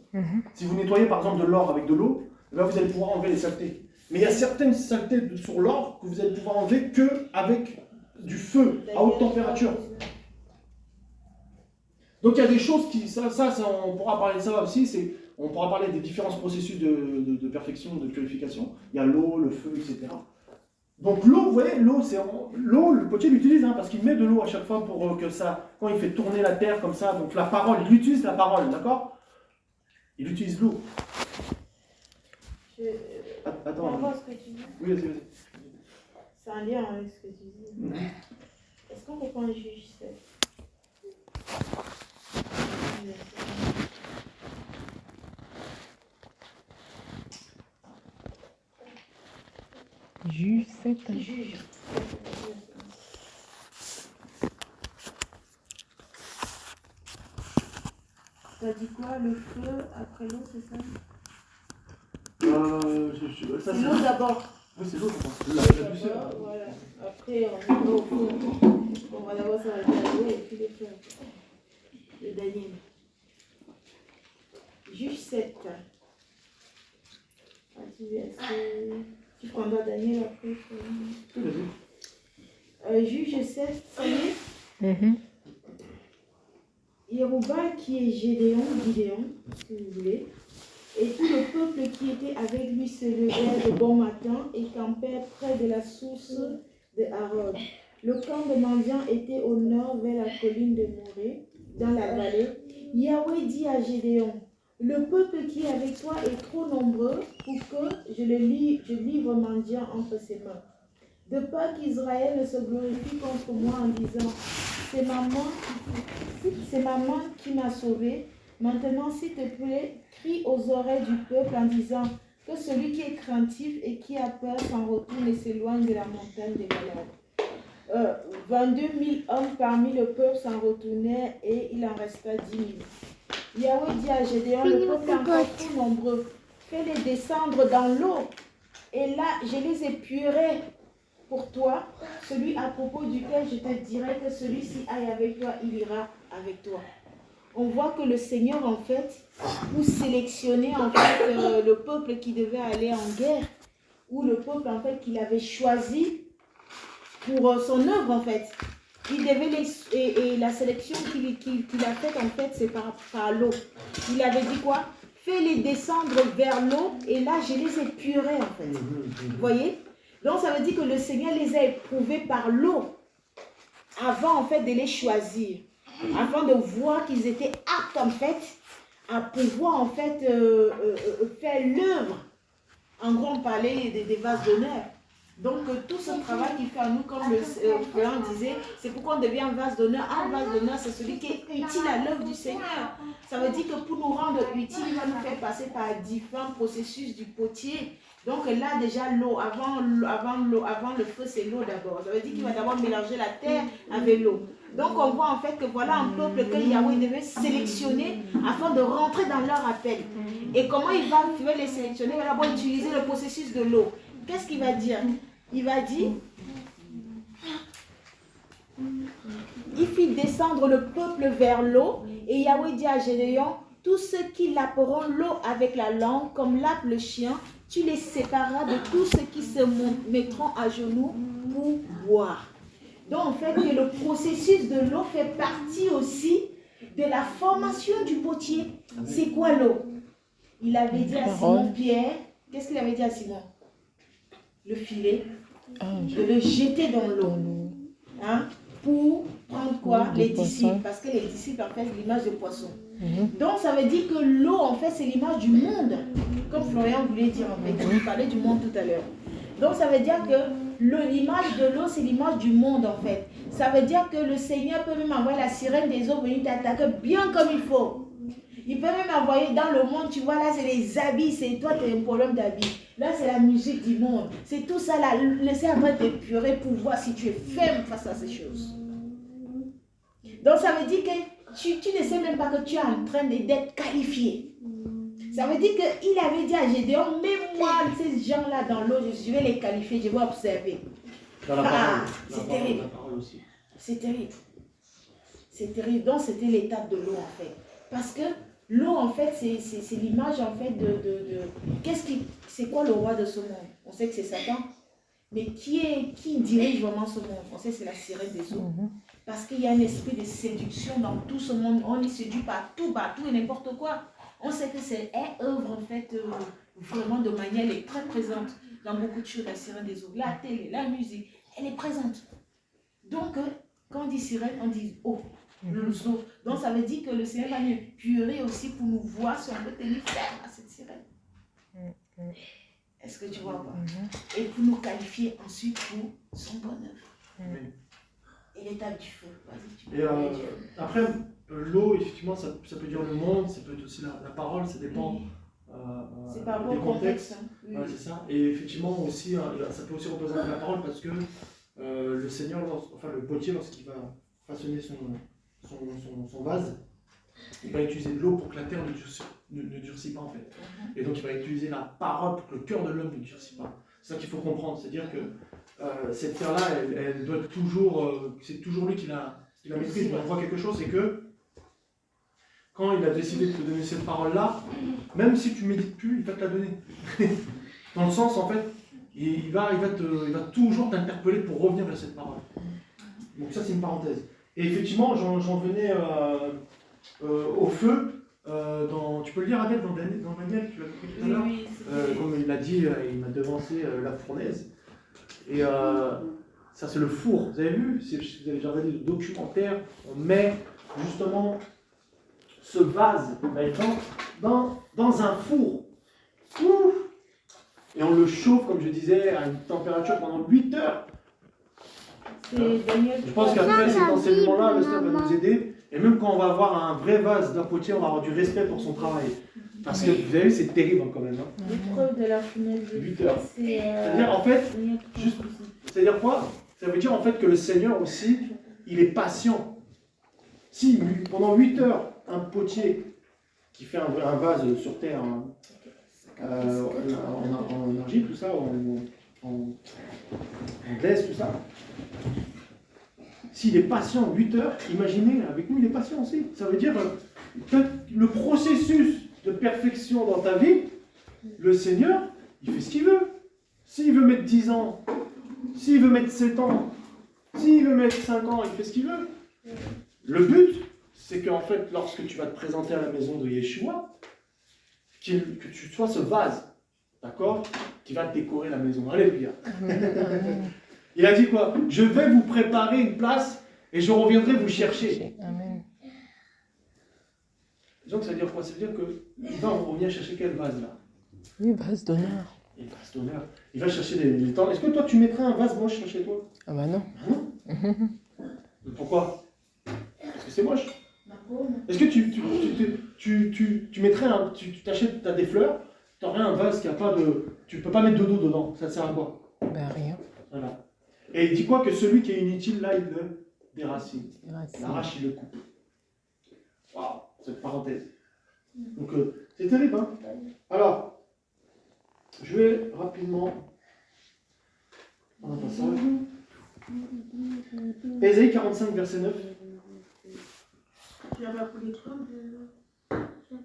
si vous nettoyez, par exemple, de l'or avec de l'eau, vous allez pouvoir enlever les saletés. Mais il y a certaines saletés sur l'or que vous allez pouvoir enlever qu'avec du feu, à haute température. Donc il y a des choses qui, ça on pourra parler de ça aussi, on pourra parler des différents processus de perfection, de purification. Il y a l'eau, le feu, etc. Donc l'eau, vous voyez, l'eau, le potier l'utilise, hein, parce qu'il met de l'eau à chaque fois pour que ça, quand il fait tourner la terre comme ça, donc la parole, il utilise la parole, d'accord? Il utilise l'eau. Attends. Par rapport à ce que tu dis, Oui, vas-y. c'est un lien avec ce que tu dis. Est-ce qu'on peut prendre Juge 7? Juge 7. Juge. Ça dit quoi? Le feu après l'eau, c'est ça? Ça, C'est l'eau d'abord. Oui, c'est l'eau, je pense. La douceur. Voilà. Après, on va au feu. On va d'abord s'arrêter à l'eau et puis le feu. Le Daniel. Juge 7. Tu prendras Daniel après. Juge 7, ça y est. Yérubal qui est Gideon, si vous voulez, et tout le peuple peuple qui était avec lui se levait de bon matin et campait près de la source de Harod. Le camp de mendiants était au nord vers la colline de Morée, dans la vallée. Yahweh dit à Gédéon, le peuple qui est avec toi est trop nombreux pour que je livre mendiant entre ses mains. De peur qu'Israël ne se glorifie contre moi en disant, c'est ma main qui m'a sauvé. Maintenant, s'il te plaît, crie aux oreilles du peuple en disant que celui qui est craintif et qui a peur s'en retourne et s'éloigne de la montagne des malades. 22 000 hommes parmi le peuple s'en retournèrent et il en resta 10 000. Yahweh dit à Gédéon, le peuple est encore trop nombreux, fais-les descendre dans l'eau et là je les épurerai pour toi, celui à propos duquel je te dirai que celui-ci aille avec toi, il ira avec toi. On voit que le Seigneur, en fait, pour sélectionner en fait, le peuple qui devait aller en guerre, ou le peuple en fait qu'il avait choisi pour son œuvre en fait. Il devait et la sélection qu'il a faite en fait, c'est par l'eau. Il avait dit quoi? Fais-les descendre vers l'eau et là je les épurerai en fait. Vous voyez? Donc ça veut dire que le Seigneur les a éprouvés par l'eau avant en fait de les choisir, afin de voir qu'ils étaient aptes en fait à pouvoir en fait faire l'œuvre. En gros on parlait des vases d'honneur. Donc tout ce travail qu'il fait à nous, comme le frère disait, c'est pourquoi on devient un vase d'honneur. Un vase d'honneur, c'est celui qui est utile à l'œuvre du Seigneur. Ça veut dire que pour nous rendre utiles, il va nous faire passer par différents processus du potier. Donc là déjà l'eau, avant le feu c'est l'eau d'abord. Ça veut dire qu'il va d'abord mélanger la terre avec l'eau. Donc on voit en fait que voilà un peuple que Yahweh devait sélectionner afin de rentrer dans leur appel. Et comment il va les sélectionner? Il va d'abord utiliser le processus de l'eau. Qu'est-ce qu'il va dire? Il va dire, il fit descendre le peuple vers l'eau, et Yahweh dit à Gédéon, tous ceux qui laperont l'eau avec la langue, comme lappe le chien, tu les sépareras de tous ceux qui se mettront à genoux pour boire. Donc en fait, que le processus de l'eau fait partie aussi de la formation du potier. C'est quoi l'eau? Il avait dit à Simon-Pierre, qu'est-ce qu'il avait dit à Simon? Le filet, de le jeter dans l'eau, hein, pour prendre quoi? Les disciples, parce que les disciples en fait c'est l'image de poisson. Donc ça veut dire que l'eau en fait c'est l'image du monde, comme Florian voulait dire en fait, il parlait du monde tout à l'heure. Donc ça veut dire que l'image de l'eau c'est l'image du monde en fait. Ça veut dire que le Seigneur peut même envoyer la sirène des eaux venir t'attaquer bien comme il faut. Il peut même envoyer dans le monde, tu vois, là c'est les habits, c'est toi tu as un problème d'habits. Là c'est la musique du monde. C'est tout ça là, laisser après t'épurer pour voir si tu es ferme face à ces choses. Donc ça veut dire que tu ne sais même pas que tu es en train d'être qualifié. Ça veut dire qu'il avait dit à Gédéon, mais moi ces gens-là dans l'eau, je vais les qualifier, je vais observer. C'est terrible. C'est terrible. C'est terrible. Donc c'était l'étape de l'eau en fait. Parce que l'eau, en fait, c'est l'image, en fait, c'est quoi le roi de ce monde? On sait que c'est Satan. Mais qui dirige vraiment ce monde? On sait que c'est la sirène des eaux. Parce qu'il y a un esprit de séduction dans tout ce monde. On est séduit par tout et n'importe quoi. On sait que c'est une œuvre, en fait, vraiment de manière, elle est très présente dans beaucoup de choses, la sirène des eaux. La télé, la musique, elle est présente. Donc, quand on dit sirène, on dit eau. Donc ça veut dire que le Seigneur va nous purer aussi pour nous voir si on peut tenir ferme à cette sirène. Est-ce que tu vois pas? Et pour nous qualifier ensuite pour son bonheur. Et l'étape du feu. Vas-y, tu peux après, l'eau, effectivement, ça peut dire le monde, ça peut être aussi la parole, ça dépend c'est par rapport des au contextes. contexte. Ouais, c'est ça. Et effectivement, aussi, ça peut aussi représenter la parole parce que le Seigneur, le potier, lorsqu'il va façonner son vase, il va utiliser de l'eau pour que la terre ne durcit pas en fait. Et donc il va utiliser la parole pour que le cœur de l'homme ne durcit pas. C'est ça qu'il faut comprendre, c'est-à-dire que cette terre-là, elle doit toujours, c'est toujours lui qui la maîtrise. On voit quelque chose, c'est que quand il a décidé de te donner cette parole-là, même si tu ne médites plus, il va te la donner. Dans le sens, en fait, il va toujours t'interpeller pour revenir vers cette parole. Donc ça, c'est une parenthèse. Et effectivement, j'en venais au feu. Tu peux le lire, Adèle, dans Daniel, tu l'as compris tout à l'heure. Oui, c'était- comme il l'a dit, il m'a devancé la fournaise. Et ça, c'est le four. Vous avez vu, si vous avez déjà regardé le documentaire, on met justement ce vase dans un four. Ouh. Et on le chauffe, comme je disais, à une température pendant 8 heures. c'est Daniel. Je pense qu'après cet enseignement-là, le Seigneur va nous aider. Et même quand on va avoir un vrai vase d'un potier, on va avoir du respect pour son travail. Parce que vous avez vu, c'est terrible hein, quand même. Hein. L'épreuve de la fournaise. 8 heures. C'est. C'est-à-dire, en fait, c'est-à-dire quoi? Ça veut dire en fait que le Seigneur aussi, il est patient. Si pendant 8 heures, un potier qui fait un vase sur terre, en argile, tout ça, en glaise, tout ça, s'il est patient 8 heures, imaginez, avec nous, il est patient aussi. Ça veut dire que le processus de perfection dans ta vie, le Seigneur, il fait ce qu'il veut. S'il veut mettre 10 ans, s'il veut mettre 7 ans, s'il veut mettre 5 ans, il fait ce qu'il veut. Le but, c'est qu'en fait, lorsque tu vas te présenter à la maison de Yeshua, que tu sois ce vase, d'accord, qui va décorer la maison. Alléluia. Il a dit quoi? Je vais vous préparer une place et je reviendrai vous chercher. Amen. Donc ça veut dire quoi? Ça veut dire qu'il va revenir chercher quel vase là? Oui, vase d'honneur. Une vase d'honneur. Il va chercher les temps. Est-ce que toi tu mettrais un vase moche chez toi? Ah bah non. Ah non. Pourquoi? Parce que c'est moche. Est-ce que tu mettrais un. Tu t'achètes, t'as des fleurs, tu aurais un vase qui a pas de. Tu peux pas mettre de dos dedans. Ça te sert à quoi? Bah rien. Voilà. Et il dit quoi? Que celui qui est inutile là, il le déracine. Merci. Il l'arrache, il le coupe. Waouh, cette parenthèse. Donc c'est terrible, hein? Alors, je vais rapidement prendre un passage. Ésaïe 45, verset 9. Tu avais appelé toi?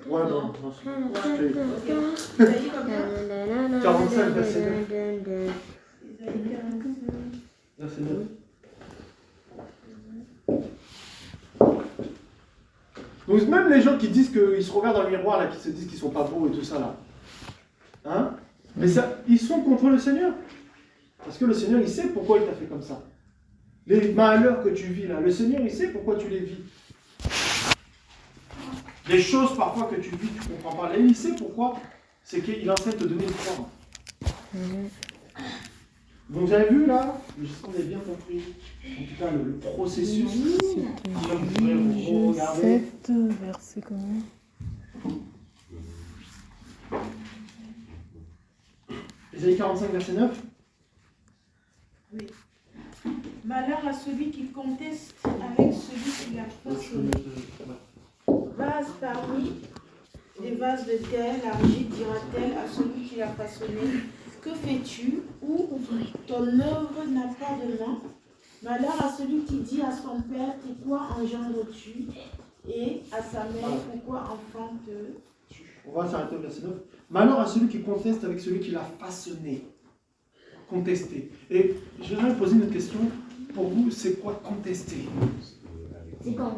Ouais, non, c'est Isaïe combien? 45, verset 9. Isaïe 45. Verset 9. Donc même les gens qui disent qu'ils se regardent dans le miroir, là, qui se disent qu'ils sont pas beaux et tout ça, là. Hein? Mais ça, ils sont contre le Seigneur. Parce que le Seigneur, il sait pourquoi il t'a fait comme ça. Les malheurs que tu vis, là, le Seigneur, il sait pourquoi tu les vis. Les choses, parfois, que tu vis, tu ne comprends pas. Là, il sait pourquoi. C'est qu'il est en train de te donner une forme. Donc vous avez vu là, j'espère qu'on a bien compris, en tout cas le processus. Là, vous pourrez vous regarder. 7, verset combien? Ésaïe 45, verset 9. Oui. Malheur à celui qui conteste avec celui qui l'a façonné. Vase parmi les vases de terre, l'argile dira-t-elle à celui qui l'a façonné, que fais-tu? Ou ton œuvre n'a pas de main. Malheur à celui qui dit à son père, pourquoi engendres-tu? Et à sa mère, pourquoi enfantes-tu? On va s'arrêter au verset 9. Malheur à celui qui conteste avec celui qui l'a façonné. Contester. Et je vais poser une question. Pour vous, c'est quoi contester? C'est quand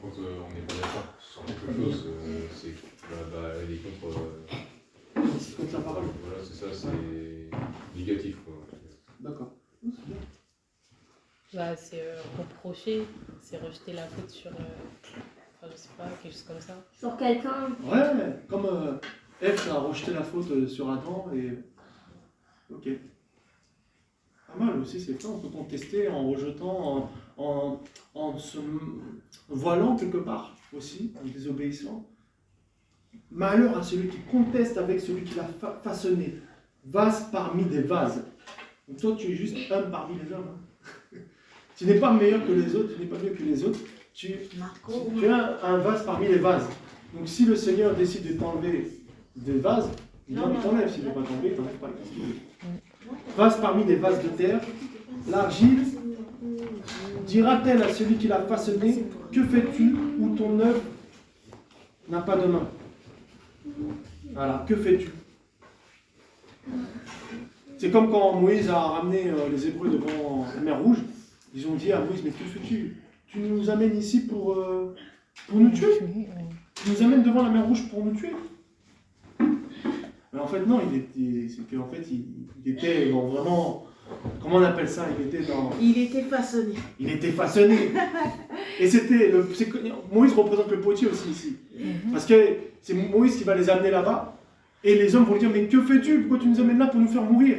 Quand on n'est pas d'accord sur quelque chose, c'est elle est contre. C'est contre la parole. Voilà, c'est ça, c'est négatif. Quoi. D'accord. Bah, c'est reprocher, c'est rejeter la faute sur. Enfin, je sais pas, quelque chose comme ça. sur quelqu'un. Ouais, comme Ève a rejeté la faute sur Adam et. Ok. Pas mal aussi, c'est ça. On peut contester en rejetant, en se voilant quelque part aussi, en désobéissant. Malheur à celui qui conteste avec celui qui l'a façonné. Vase parmi des vases. Donc toi, tu es juste un parmi les hommes. Hein. Tu n'es pas meilleur que les autres, tu n'es pas mieux que les autres. Tu es un vase parmi les vases. Donc si le Seigneur décide de t'enlever des vases, il t'enlève. S'il ne veut pas t'enlever, il t'enlève pas. Vase parmi des vases de terre, l'argile dira-t-elle à celui qui l'a façonné, que fais-tu ou ton œuvre n'a pas de main? Voilà, que fais-tu? C'est comme quand Moïse a ramené les Hébreux devant la mer Rouge. Ils ont dit à Moïse, mais que fais-tu? Tu nous amènes ici pour nous tuer? Tu nous amènes devant la mer Rouge pour nous tuer? Mais en fait, non, il était bon, vraiment. Comment on appelle ça? Il était façonné. Il était façonné. Et Moïse représente le potier aussi ici. Parce que c'est Moïse qui va les amener là-bas. Et les hommes vont lui dire, mais que fais-tu? Pourquoi tu nous amènes là pour nous faire mourir?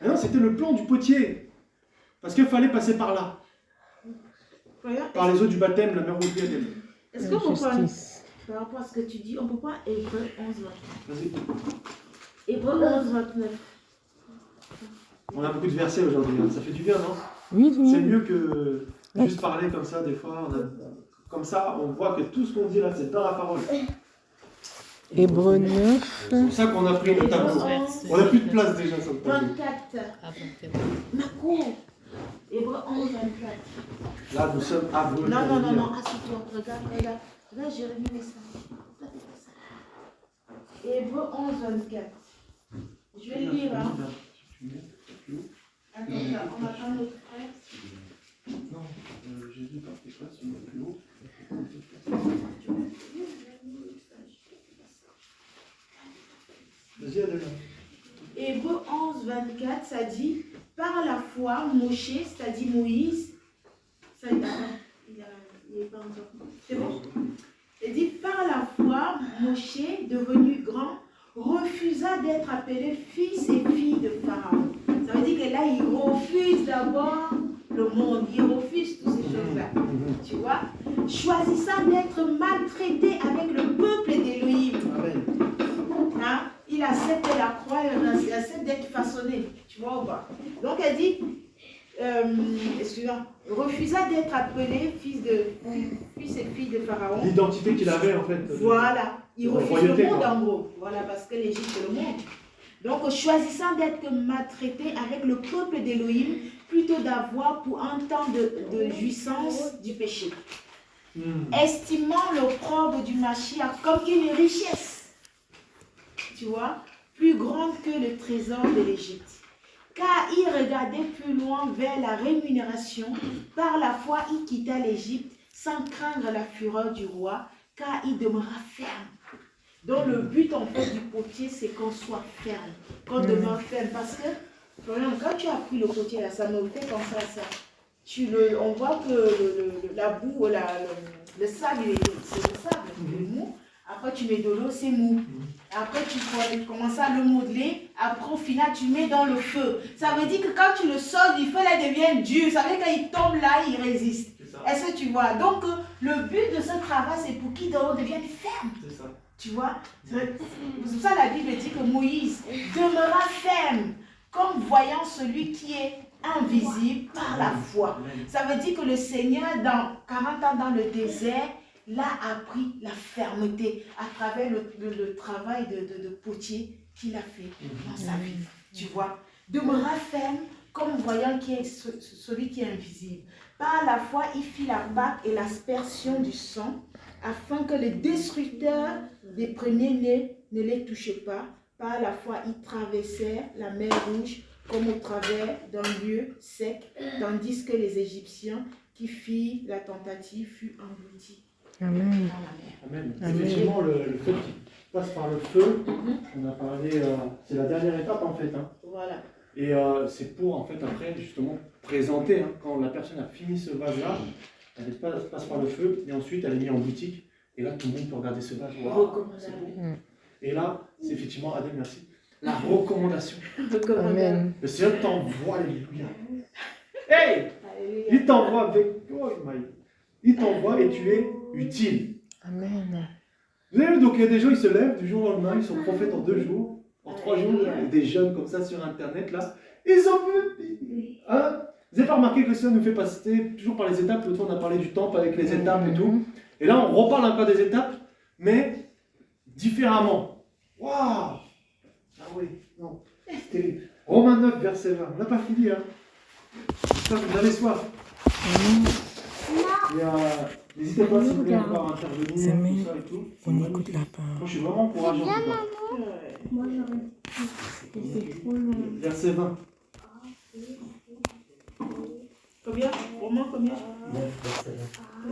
Et non, c'était le plan du potier. Parce qu'il fallait passer par là. Par les eaux du baptême, la mère Rosie Adèle. Est-ce qu'on peut pas, par rapport à ce que tu dis, on peut pas Hébreu 11, 29. Vas-y. Hébreu 11, 29. On a beaucoup de versets aujourd'hui, hein. Ça fait du bien, non? Oui, oui. C'est mieux que juste parler comme ça, des fois. Comme ça, on voit que tout ce qu'on dit là, c'est dans la parole. Hébreu 9. C'est pour ça qu'on a pris le tableau. On n'a plus de place déjà sur le tableau. 24. Ah bon, peut-être. Macron. Hébreu 11, 24. Là, nous sommes à vous. Non, assieds-toi. Regarde. Là, Jérémie message. Hébreu 11, 24. Je vais le lire, hein. Attends, on attend notre frère. Non, Jésus par tes pas, c'est plus haut. Vas-y, Adèle. Hébreu 11, 24, ça dit, par la foi, Moshe, c'est-à-dire Moïse, ça dit, il est pas encore. C'est bon? Il dit, par la foi, Moshe, devenu grand, refusa d'être appelé fils et fille de Pharaon. Ça veut dire que là, il refuse d'abord le monde, il refuse toutes ces choses-là. Tu vois? Choisissant d'être maltraité avec le peuple d'Élohim. Hein? Il accepte la croix, il accepte d'être façonné. Tu vois ou pas? Donc elle dit, excusez-moi, refusa d'être appelé fils et fille de Pharaon. L'identité qu'il avait en fait. Voilà, il refuse royauté, le monde quoi. en gros. Voilà, parce que l'Égypte c'est le monde. Donc choisissant d'être maltraité avec le peuple d'Élohim, plutôt d'avoir pour un temps de jouissance du péché. Estimant l'opprobre du Mashiach comme une richesse. Tu vois, plus grande que le trésor de l'Égypte. Car il regardait plus loin vers la rémunération. Par la foi, il quitta l'Égypte sans craindre la fureur du roi, car il demeura ferme. Donc le but en fait du potier, c'est qu'on soit ferme, qu'on demeure ferme. Parce que, Florian, quand tu as pris le potier, là, ça me fait penser à ça. On voit que la boue, le sable, c'est le sable, le mou. Après, tu mets de l'eau, c'est mou. Après, tu commences à le modeler. Après, au final, tu mets dans le feu. Ça veut dire que quand tu le sors du feu, là, il devient dur. Ça veut dire qu'il tombe là, il résiste. Est-ce que tu vois? Donc, le but de ce travail, c'est pour qu'il devienne ferme. C'est ça. Tu vois? C'est pour ça que la Bible dit que Moïse demeura ferme, comme voyant celui qui est invisible par la foi. Ça veut dire que le Seigneur, dans 40 ans dans le désert, là a pris la fermeté à travers le travail de potier qu'il a fait dans sa vie. Tu vois? Demeura ferme comme voyant qui est celui qui est invisible. Par la foi, il fit la Pâque et l'aspersion du sang, afin que les destructeurs des premiers-nés ne les touchent pas. Par la foi, ils traversèrent la mer Rouge comme au travers d'un lieu sec, tandis que les Égyptiens qui firent la tentative furent engloutis. Amen. Amen. Effectivement, le fait qu'il passe par le feu, on a parlé, c'est la dernière étape en fait. Hein. Voilà. Et c'est pour en fait après justement présenter, hein, quand la personne a fini ce vase-là, elle passe par le feu et ensuite elle est mise en boutique. Et là tout le monde peut regarder ce vase. Wow, c'est beau. Et là, c'est effectivement, Adèle, merci, la recommandation. Amen. Le Seigneur t'envoie, alléluia. Hey! Il t'envoie avec. Oh, il t'envoie et tu es utile. Amen. Vous avez vu, donc il y a des gens, ils se lèvent du jour au lendemain, ils sont prophètes en 2 jours, en 3 jours, des jeunes comme ça sur internet là, ils ont vu. Hein? Vous n'avez pas remarqué que le Seigneur nous fait passer toujours par les étapes? L'autre fois on a parlé du temple avec les étapes et tout. Et là on reparle encore des étapes, mais différemment. Waouh! Ah oui, non, c'est terrible. Romains 9, verset 20. On n'a pas fini, hein? Ça, vous avez soif. N'hésitez pas si vous voulez encore intervenir, tout ça et tout. On écoute la parole. Moi, je suis vraiment encourageant. Moi, j'aurais. C'est trop long. Verset 20. Combien? Romain, combien? 9, verset 20.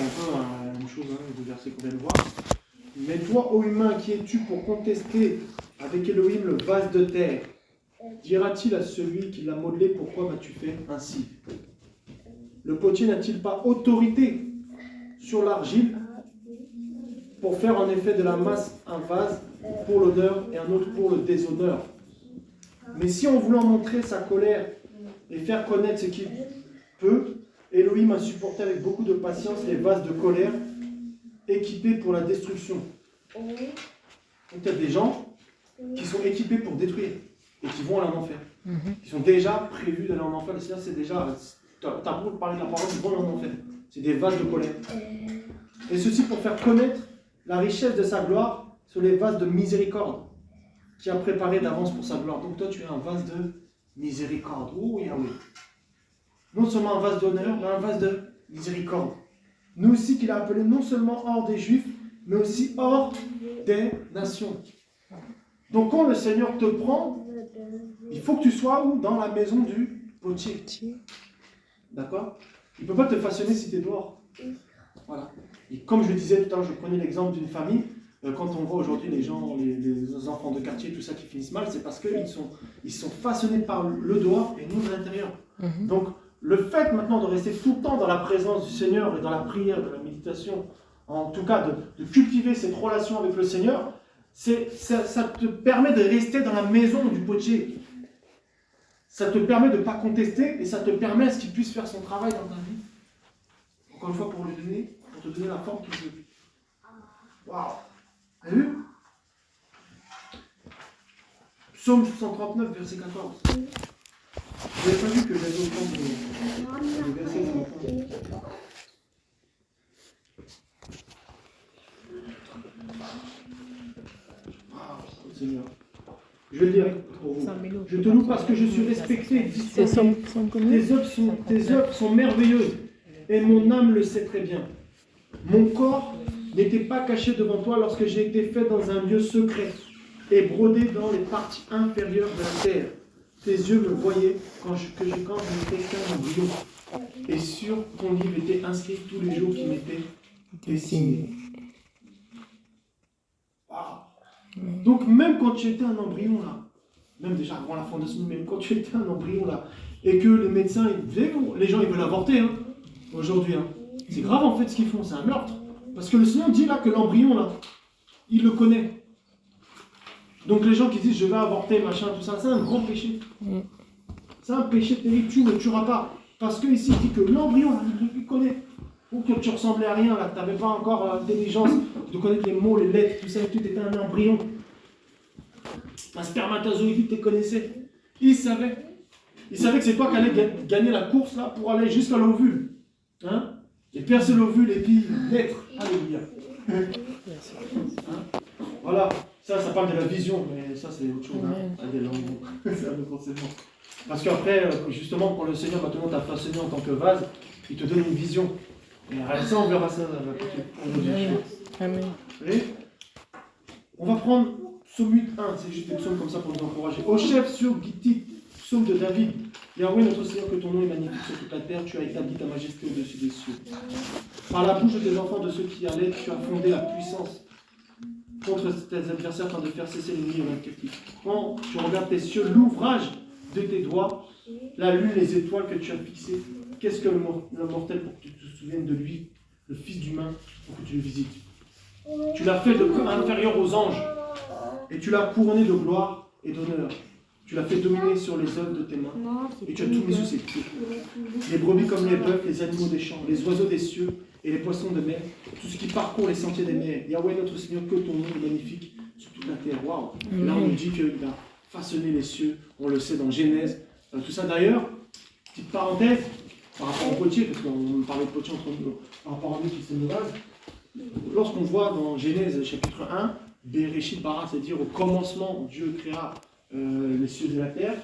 peu la même chose, hein, les deux versets qu'on vient de voir. Mais toi, ô humain, qui es-tu pour contester avec Elohim le vase de terre? Dira-t-il à celui qui l'a modelé, pourquoi m'as-tu fait ainsi? Le potier n'a-t-il pas autorité sur l'argile pour faire en effet de la masse un vase pour l'honneur et un autre pour le déshonneur? Mais si en voulant montrer sa colère et faire connaître ce qu'il peut, Elohim a supporté avec beaucoup de patience les vases de colère équipés pour la destruction. Donc il y a des gens qui sont équipés pour détruire et qui vont aller en enfer. Ils sont déjà prévus d'aller en enfer. Le Seigneur, c'est déjà... T'as beau parler de la parole, ils vont aller en enfer. C'est des vases de colère. Et ceci pour faire connaître la richesse de sa gloire sur les vases de miséricorde qui a préparé d'avance pour sa gloire. Donc toi, tu es un vase de miséricorde. Oh Yahweh. Non seulement un vase d'honneur, mais un vase de miséricorde. Nous aussi qu'il a appelé non seulement hors des Juifs, mais aussi hors des nations. Donc quand le Seigneur te prend, il faut que tu sois où? Dans la maison du potier. D'accord? Il ne peut pas te façonner si tu es dehors. Voilà. Et comme je le disais tout à l'heure, je prenais l'exemple d'une famille. Quand on voit aujourd'hui les gens, les enfants de quartier, tout ça qui finissent mal, c'est parce qu'ils sont façonnés par le dehors et nous de l'intérieur. Donc, le fait maintenant de rester tout le temps dans la présence du Seigneur et dans la prière, dans la méditation, en tout cas de cultiver cette relation avec le Seigneur, ça te permet de rester dans la maison du potier. Ça te permet de ne pas contester et ça te permet à ce qu'il puisse faire son travail dans ta vie. Encore une fois, pour te donner la forme qu'il veut. Waouh! T'as vu? Psaume 139, verset 14. Vous n'avez pas vu que j'avais autant de versets ce matin? Waouh, Seigneur. Je vais le dire pour vous. Je te loue parce que je suis respecté, distingué. Tes œuvres sont merveilleuses et mon âme le sait très bien. Mon corps n'était pas caché devant toi lorsque j'ai été fait dans un lieu secret et brodé dans les parties inférieures de la terre. Tes yeux me voyaient quand je n'étais qu'un embryon. Et sur ton livre étaient inscrits tous les jours qui m'étaient destinés. Wow. Donc même quand tu étais un embryon là, même déjà avant la fondation, même quand tu étais un embryon là, et que les médecins, les gens ils veulent avorter hein, aujourd'hui. Hein. C'est grave en fait ce qu'ils font, c'est un meurtre. Parce que le Seigneur dit là que l'embryon là, il le connaît. Donc les gens qui disent je vais avorter, machin, tout ça, c'est un grand péché. C'est un péché terrible, tu ne tueras pas. Parce que ici il dit que l'embryon, il connaît. Ou que tu ressemblais à rien là, tu n'avais pas encore l'intelligence de connaître les mots, les lettres, tout ça, et tu étais un embryon. Un spermatozoïde, il te connaissait. Il savait. Il savait que c'est toi qui allais gagner la course là pour aller jusqu'à l'ovule. Hein? Et percer l'ovule et puis naître. Alléluia. Hein? Voilà. Ça parle de la vision, mais ça c'est autre chose. Hein? C'est un autre enseignement. Parce qu'après, justement, quand le Seigneur maintenant t'a façonné en tant que vase, il te donne une vision. Et ça, on verra ça. Amen. Et on va prendre Psaume 8.1, c'est juste des psaumes comme ça pour nous encourager. Au chef sur Gittit, psaume de David. Yahweh, notre Seigneur, que ton nom est magnifique sur toute la terre, tu as établi ta majesté au-dessus des cieux. Par la bouche de tes enfants, de ceux qui allaient, tu as fondé la puissance contre tes adversaires afin de faire cesser l'ennemi et le captif. Quand tu regardes tes cieux, l'ouvrage de tes doigts, la lune, les étoiles que tu as fixées, qu'est-ce que le mortel pour que tu te souviennes de lui, le Fils d'humain, pour que tu le visites. Tu l'as fait inférieur aux anges, et tu l'as couronné de gloire et d'honneur. Tu l'as fait dominer sur les œuvres de tes mains, et tu as tout mis sous ses pieds. Les brebis comme les bœufs, les animaux des champs, les oiseaux des cieux et les poissons de mer, tout ce qui parcourt les sentiers des mers. Yahweh, notre Seigneur, que ton nom est magnifique sur toute la terre. Waouh! Là, on nous dit qu'il a façonné les cieux, on le sait dans Genèse. Tout ça d'ailleurs, petite parenthèse, par rapport au potier, parce qu'on parlait de potier entre nous, par rapport à nous qui sommes de base. Lorsqu'on voit dans Genèse chapitre 1, Bereshit bara, c'est-à-dire au commencement, Dieu créa les cieux et la terre.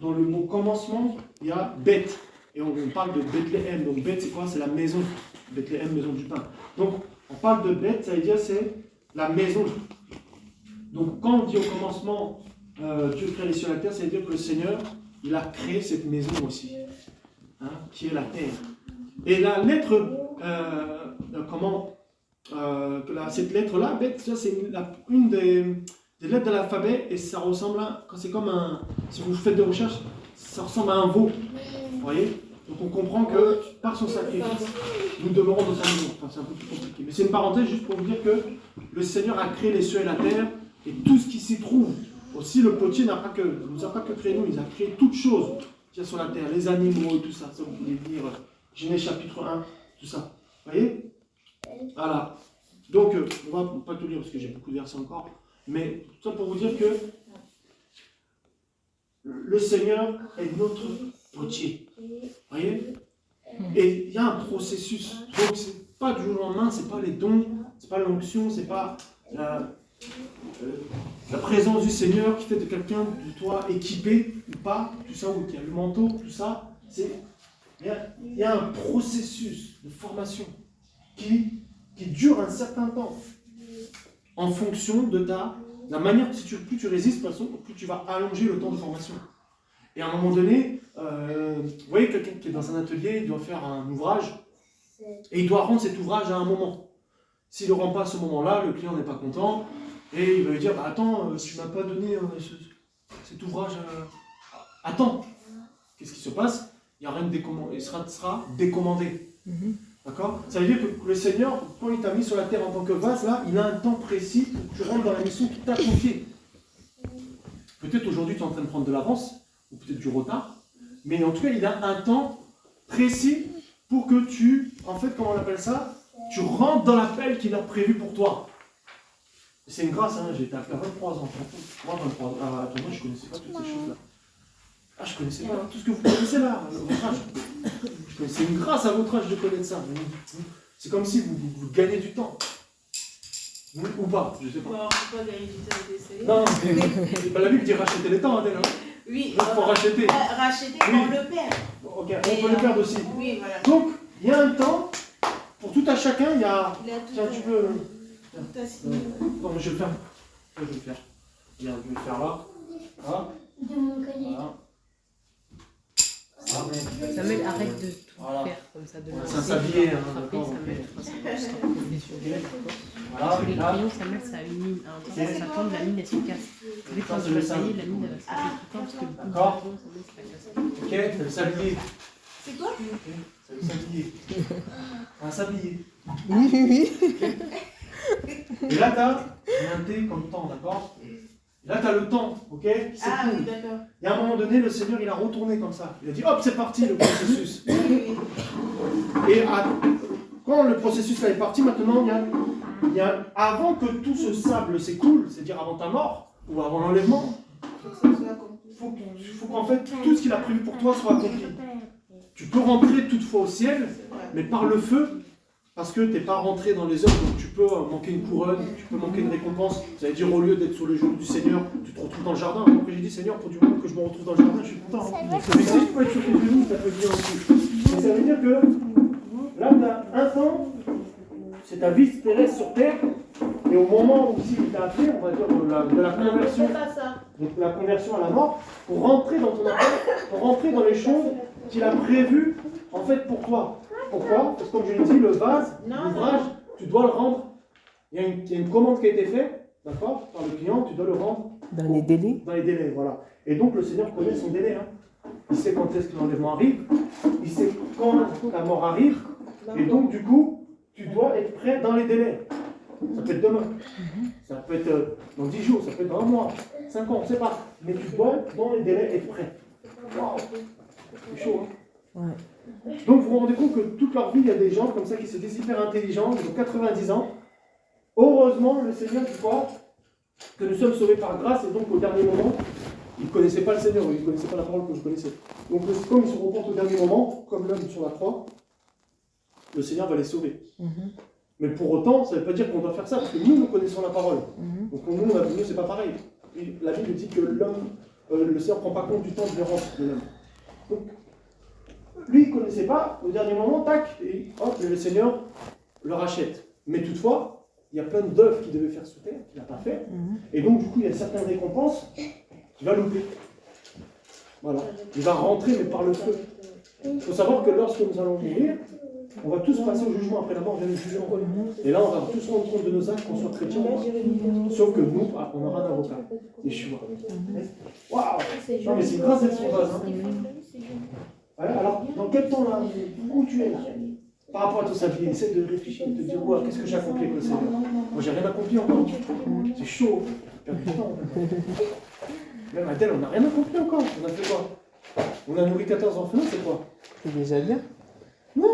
Dans le mot commencement, il y a Beth. Et on parle de Bethléem. Donc Beth, c'est quoi? C'est la maison. Bethléem, maison du pain. Donc on parle de Beth, ça veut dire c'est la maison. Donc quand on dit au commencement, Dieu crée les cieux et la terre, ça veut dire que le Seigneur, il a créé cette maison aussi, hein, qui est la terre. Et la lettre cette lettre-là, bet, ça c'est une des lettres de l'alphabet et ça ressemble à, c'est comme un, si vous faites des recherches, ça ressemble à un veau. Vous voyez? Donc on comprend que par son sacrifice, nous demeurons dans sa maison. Enfin, c'est un peu plus compliqué. Mais c'est une parenthèse juste pour vous dire que le Seigneur a créé les cieux et la terre et tout ce qui s'y trouve. Aussi, le potier nous a pas que créé nous, il a créé toutes choses qu'il y a sur la terre, les animaux et tout ça. Ça, vous pouvez lire Genèse chapitre 1, tout ça. Vous voyez? Voilà. Donc, on va pas tout lire parce que j'ai beaucoup de versets encore. Mais tout ça pour vous dire que le Seigneur est notre potier. Vous voyez? Et il y a un processus. Donc, c'est pas du jour au lendemain, c'est pas les dons, c'est pas l'onction, c'est pas la présence du Seigneur qui fait de quelqu'un de toi équipé ou pas, tout ça, ou qui a le manteau, tout ça. Il y a un processus de formation qui dure un certain temps en fonction de la manière, plus tu résistes, de toute façon, plus tu vas allonger le temps de formation. Et à un moment donné, vous voyez quelqu'un qui est dans un atelier, il doit faire un ouvrage, et il doit rendre cet ouvrage à un moment. S'il ne le rend pas à ce moment-là, le client n'est pas content, et il va lui dire, bah, attends, tu ne m'as pas donné cet ouvrage, attends. Qu'est-ce qui se passe? Il n'y a rien de décommandé, il sera décommandé. D'accord? Ça veut dire que le Seigneur, quand il t'a mis sur la terre en tant que vase, là, il a un temps précis pour que tu rentres dans la mission qu'il t'a confiée. Peut-être aujourd'hui tu es en train de prendre de l'avance, ou peut-être du retard, mais en tout cas il a un temps précis pour que tu, en fait, comment on appelle ça, tu rentres dans l'appel qu'il a prévu pour toi. C'est une grâce, hein, j'ai été appelé à 23 ans. Moi, 23 ans, moi je ne connaissais pas toutes ces choses-là. Ah, je ne connaissais pas tout ce que vous connaissez là, votre âge. C'est une grâce à votre âge de connaître ça. C'est comme si vous gagnez du temps. Ou pas, je ne sais pas. On ne peut pas gagner du temps et d'essayer. Non, la Bible dit racheter les temps, Adèle. Oui, il faut racheter. Racheter, on le perd. Ok, on peut le perdre aussi. Oui, voilà. Donc, il y a un temps, pour tout à chacun, il y a... Tiens, tu peux... Non, mais je vais le faire. Je vais le faire. Regarde, je vais le faire là. Voilà. Voilà. Samuel, arrête de tout faire comme ça, de ça s'habiller. frapper, Samuel, ça sera professionnel, d'accord? Voilà, Parce que les crayons, Samuel, ça a une mine, ça tombe, la mine, elle se casse. Dès que tu vas tailler, la mine, elle va se casser tout le temps, parce que le bout du crayon, Samuel, c'est pas cassé. Ok, c'est le sablier. C'est quoi? C'est le sablier. Un sablier. Oui. Et là, tu as un thé comme temps, d'accord? Là, tu as le temps, ok? C'est cool. Oui, d'accord. Et à un moment donné, le Seigneur, il a retourné comme ça. Il a dit, hop, c'est parti, le processus. Et quand le processus là est parti, maintenant, avant que tout ce sable s'écoule, c'est-à-dire avant ta mort, ou avant l'enlèvement, il faut qu'en fait, tout ce qu'il a prévu pour toi soit accompli. Tu peux rentrer toutefois au ciel, mais par le feu, parce que tu n'es pas rentré dans les œuvres, donc tu peux manquer une couronne, tu peux manquer une récompense. Ça veut dire, au lieu d'être sur le genou du Seigneur, tu te retrouves dans le jardin. Donc j'ai dit, Seigneur, pour du moment que je me retrouve dans le jardin, je suis content. Mais si tu peux être sur tes genoux, ça peut bien aussi. Mais ça veut dire que là, tu as un temps, c'est ta vie terrestre sur terre, et au moment où il t'a appelé, on va dire de la conversion, donc la conversion à la mort, pour rentrer dans ton appel, pour rentrer dans les choses qu'il a prévues en fait pour toi. Pourquoi? Parce que comme je l'ai dit, le vase, l'ouvrage, tu dois le rendre. Il y a une commande qui a été faite, d'accord, par le client, tu dois le rendre Dans les délais. Dans les délais, voilà. Et donc le Seigneur connaît son délai. Hein. Il sait quand est-ce que l'enlèvement arrive, il sait quand la mort arrive, et donc du coup, tu dois être prêt dans les délais. Ça peut être demain, ça peut être dans 10 jours, ça peut être dans un mois, 5 ans, on ne sait pas. Mais tu dois, dans les délais, être prêt. Waouh, c'est chaud, hein. Ouais. Donc vous vous rendez compte que toute leur vie, il y a des gens comme ça qui se disent hyper intelligents, ils ont 90 ans. Heureusement, le Seigneur dit quoi? Que nous sommes sauvés par grâce, et donc au dernier moment, ils ne connaissaient pas le Seigneur, ils ne connaissaient pas la parole que je connaissais. Donc comme ils se repentent au dernier moment, comme l'homme sur la croix, le Seigneur va les sauver. Mais pour autant, ça ne veut pas dire qu'on doit faire ça, parce que nous connaissons la parole. Donc pour nous, c'est pas pareil. Et la Bible dit que l'homme, le Seigneur ne prend pas compte du temps de l'errance de l'homme. Donc, lui, il ne connaissait pas, au dernier moment, tac, et hop, le Seigneur le rachète. Mais toutefois, il y a plein d'œuvres qu'il devait faire sous terre, qu'il n'a pas fait. Et donc, du coup, il y a certaines récompenses qu'il va louper. Voilà. Il va rentrer, mais par le feu. Il faut savoir que lorsque nous allons mourir, On va tous passer au jugement. Après la mort vient le jugement. Et là, on va tous rendre compte de nos actes, qu'on soit chrétien ou pas. Sauf que nous, on aura un avocat. Yeshua. Waouh! Non, mais c'est grâce à cette phrase. Voilà, alors, dans quel temps là, où tu es là? Par rapport à toute sa vie, essaie de réfléchir, de te dire, ouais, qu'est-ce que j'ai accompli avec le Seigneur? Moi, j'ai rien accompli encore. C'est chaud. J'ai perdu du temps. Même Adèle, on n'a rien accompli encore. On a fait quoi? On a nourri 14 enfants, c'est quoi? C'est déjà bien. Non,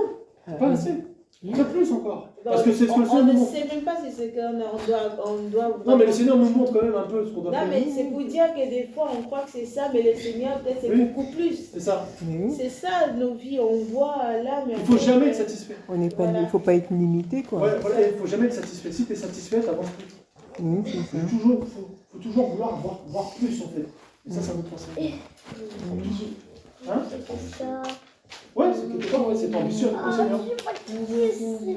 pas assez. Il y a plus encore. Parce que c'est ce que le On Seigneur ne nous montre. sait même pas si c'est qu'on doit. Non, mais le Seigneur nous montre quand même un peu ce qu'on doit Non, faire. mais c'est pour dire que des fois on croit que c'est ça, mais le Seigneur, peut-être c'est Oui. beaucoup plus. C'est ça. C'est ça nos vies, on voit là, mais. Il ne faut jamais être satisfait. On n'est pas, il faut pas être limité, quoi. Ouais, voilà, il ne faut jamais être satisfait. Si tu es satisfait, tu n'avances plus. C'est ça. Il faut toujours vouloir voir plus en fait. Et ça nous transcende. Hein? Ouais, c'est quelque part, ouais, c'est ambitieux avec le Seigneur.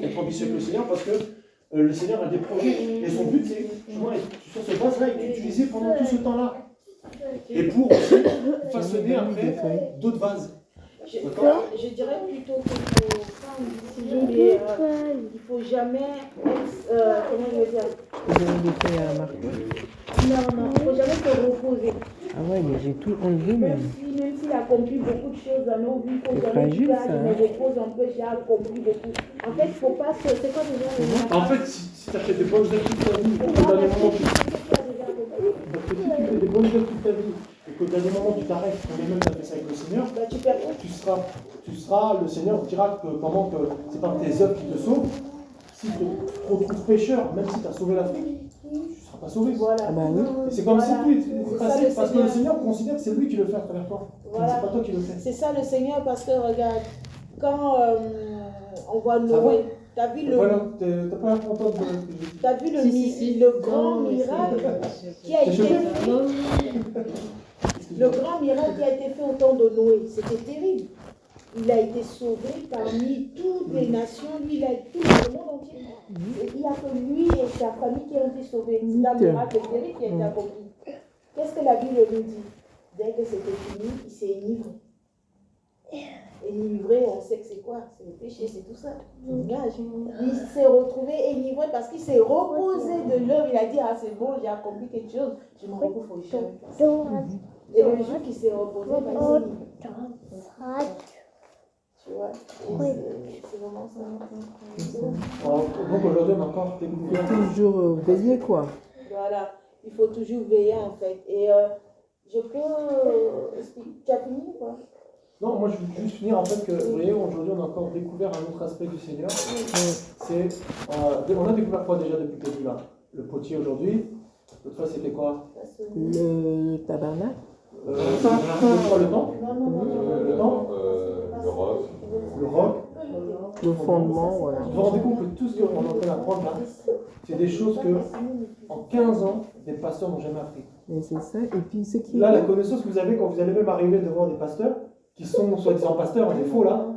Être ambitieux avec le Seigneur parce que le Seigneur a des projets. Et son but, c'est justement, sur ce base-là, il est utilisé pendant tout ce temps-là. Et pour aussi façonner après d'autres vases. Je dirais plutôt qu'il faut jamais être, comment je veux dire, Vous avez des feuilles à marquer. non, il ne faut jamais se reposer. Ah ouais, mais j'ai tout enlevé même. Même s'il accomplit beaucoup de choses dans nos vies, il faut C'est jamais fragile, dire, ça, je hein. me repose un peu, j'ai accompli beaucoup. En fait, il ne faut pas se... C'est quoi déjà En fait, si tu as fait des bonnes œuvres toute ta vie, et qu'au dernier moment, tu fais des bonnes œuvres toute ta vie, et qu'au dernier moment, tu t'arrêtes, quand même tu as fait ça avec le Seigneur, Bah, tu perds. tu seras, le Seigneur dira que comment que c'est pas tes œuvres qui te sauvent. Si tu te retrouves pécheur, même si tu as sauvé l'Afrique, tu ne seras pas sauvé. Voilà. Ah bah oui. Et c'est comme si tout était C'est ça, facile, le parce que le Seigneur. Seigneur considère que c'est lui qui le fait à travers toi. Voilà. C'est pas toi qui le fais. C'est ça le Seigneur, parce que regarde, quand on voit va Noé, t'as vu le... Voilà, t'as pas l'air content de ce que j'ai dit. T'as vu Si. le grand miracle qui a T'es été choqué? fait, le grand miracle qui a été fait au temps de Noé, c'était terrible. Il a été sauvé parmi toutes les nations, lui, il a tout le monde entier. Et il n'y a que lui et sa famille qui ont été sauvés. C'est un miracle terrible qui a été accompli. Qu'est-ce que la Bible nous dit? Dès que c'était fini, il s'est enivré. Enivré, on sait que c'est quoi? C'est le péché, c'est tout ça. Il s'est retrouvé enivré parce qu'il s'est reposé de l'œuvre. Il a dit, ah c'est bon, j'ai accompli quelque chose, je me repose, faut jamais faire ça. Et le jour qu'il s'est reposé, il s'est enivré. Tu vois? C'est vraiment ça. Donc aujourd'hui, on a encore découvert. Toujours veiller, quoi. Voilà, il faut toujours veiller en fait. Et je peux expliquer. Tu as fini ou quoi? Non, moi je veux juste finir en fait que, vous voyez, aujourd'hui on a encore découvert un autre aspect du Seigneur. C'est, on a découvert quoi déjà depuis le début là? Le potier aujourd'hui. L'autre fois c'était quoi? Le tabernacle. Le temps. Le temps. Le roc. Le roc. Le fondement, voilà. Vous vous rendez compte que tout ce qu'on est en train d'apprendre là, c'est des choses que en 15 ans, des pasteurs n'ont jamais appris. Et c'est ça. Et puis ce qui Là, est... la connaissance que vous avez quand vous allez même arriver devant des pasteurs, qui sont soi-disant pasteurs, des faux là,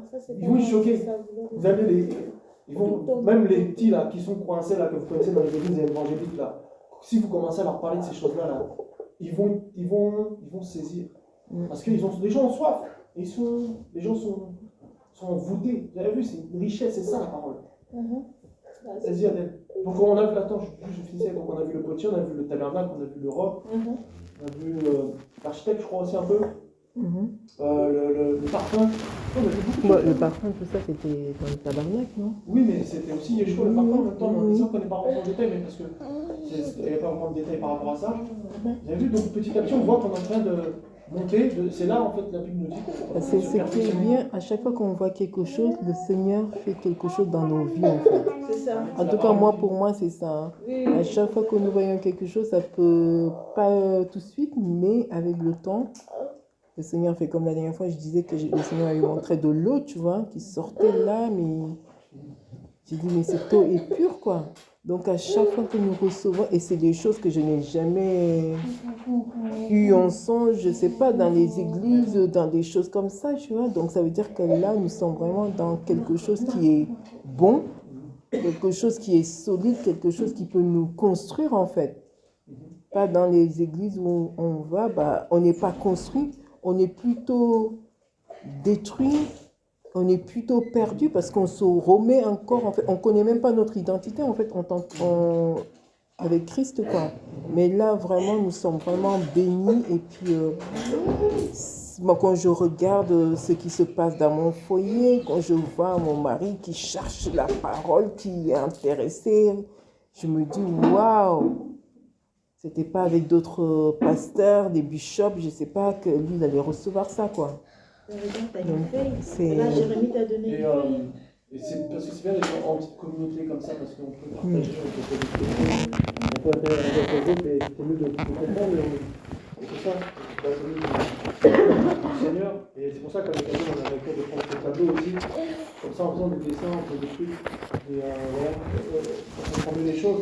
ils vont être choqués. Vous avez ils vont, même les petits là, qui sont coincés là, que vous connaissez dans les églises évangéliques là, si vous commencez à leur parler de ces choses-là, là, ils vont saisir. Parce que les gens ont soif. Et les gens sont voûtés. Vous avez vu, c'est une richesse, c'est ça la parole. Vas-y, Adèle. Donc on a vu, attends, je finissais, donc on a vu le potier, on a vu le tabernacle, on a vu le roc, on a vu l'architecte, je crois aussi un peu, le parfum. On a vu beaucoup de choses. Le parfum, tout ça, c'était dans le tabernacle, non? Oui, mais c'était aussi Yeshua le parfum en même temps. On ne connaît pas vraiment le détail, mais parce qu'il n'y a pas vraiment de détails par rapport à ça. Vous avez vu, donc petit à petit, on voit qu'on est en train de monter. C'est là, en fait, la Bible nous dit. C'est ce qui est bien, à chaque fois qu'on voit quelque chose, le Seigneur fait quelque chose dans nos vies, en fait. C'est ça. En tout cas, moi, pour moi, c'est ça. Hein. Oui. À chaque fois que nous voyons quelque chose, ça peut pas tout de suite, mais avec le temps, le Seigneur fait comme la dernière fois, je disais que le Seigneur lui montrait de l'eau, tu vois, qui sortait là, mais j'ai dit, mais cette eau est pure, quoi. Donc, à chaque fois que nous recevons, et c'est des choses que je n'ai jamais eu en songe, je ne sais pas, dans les églises, dans des choses comme ça, tu vois. Donc, ça veut dire que là, nous sommes vraiment dans quelque chose qui est bon, quelque chose qui est solide, quelque chose qui peut nous construire, en fait. Pas dans les églises où on va, bah, on n'est pas construit, on est plutôt détruit, on est plutôt perdu parce qu'on se remet encore, en fait, on connaît même pas notre identité en fait avec Christ quoi. Mais là vraiment nous sommes vraiment bénis et puis moi quand je regarde ce qui se passe dans mon foyer, quand je vois mon mari qui cherche la parole, qui est intéressé, je me dis waouh, c'était pas avec d'autres pasteurs, des bishops, je sais pas que lui il allait recevoir ça quoi. Là, Jérémie t'a donné une feuille. Et c'est parce que c'est bien d'être en petite communauté comme ça, parce qu'on peut partager, on peut être un groupe et c'est mieux de comprendre, mais c'est ça, c'est le Seigneur, et c'est pour ça qu'avec Annie, on a la de prendre ce tableau aussi, comme ça en faisant des dessins, on fait des trucs, et voilà, on comprend mieux les choses.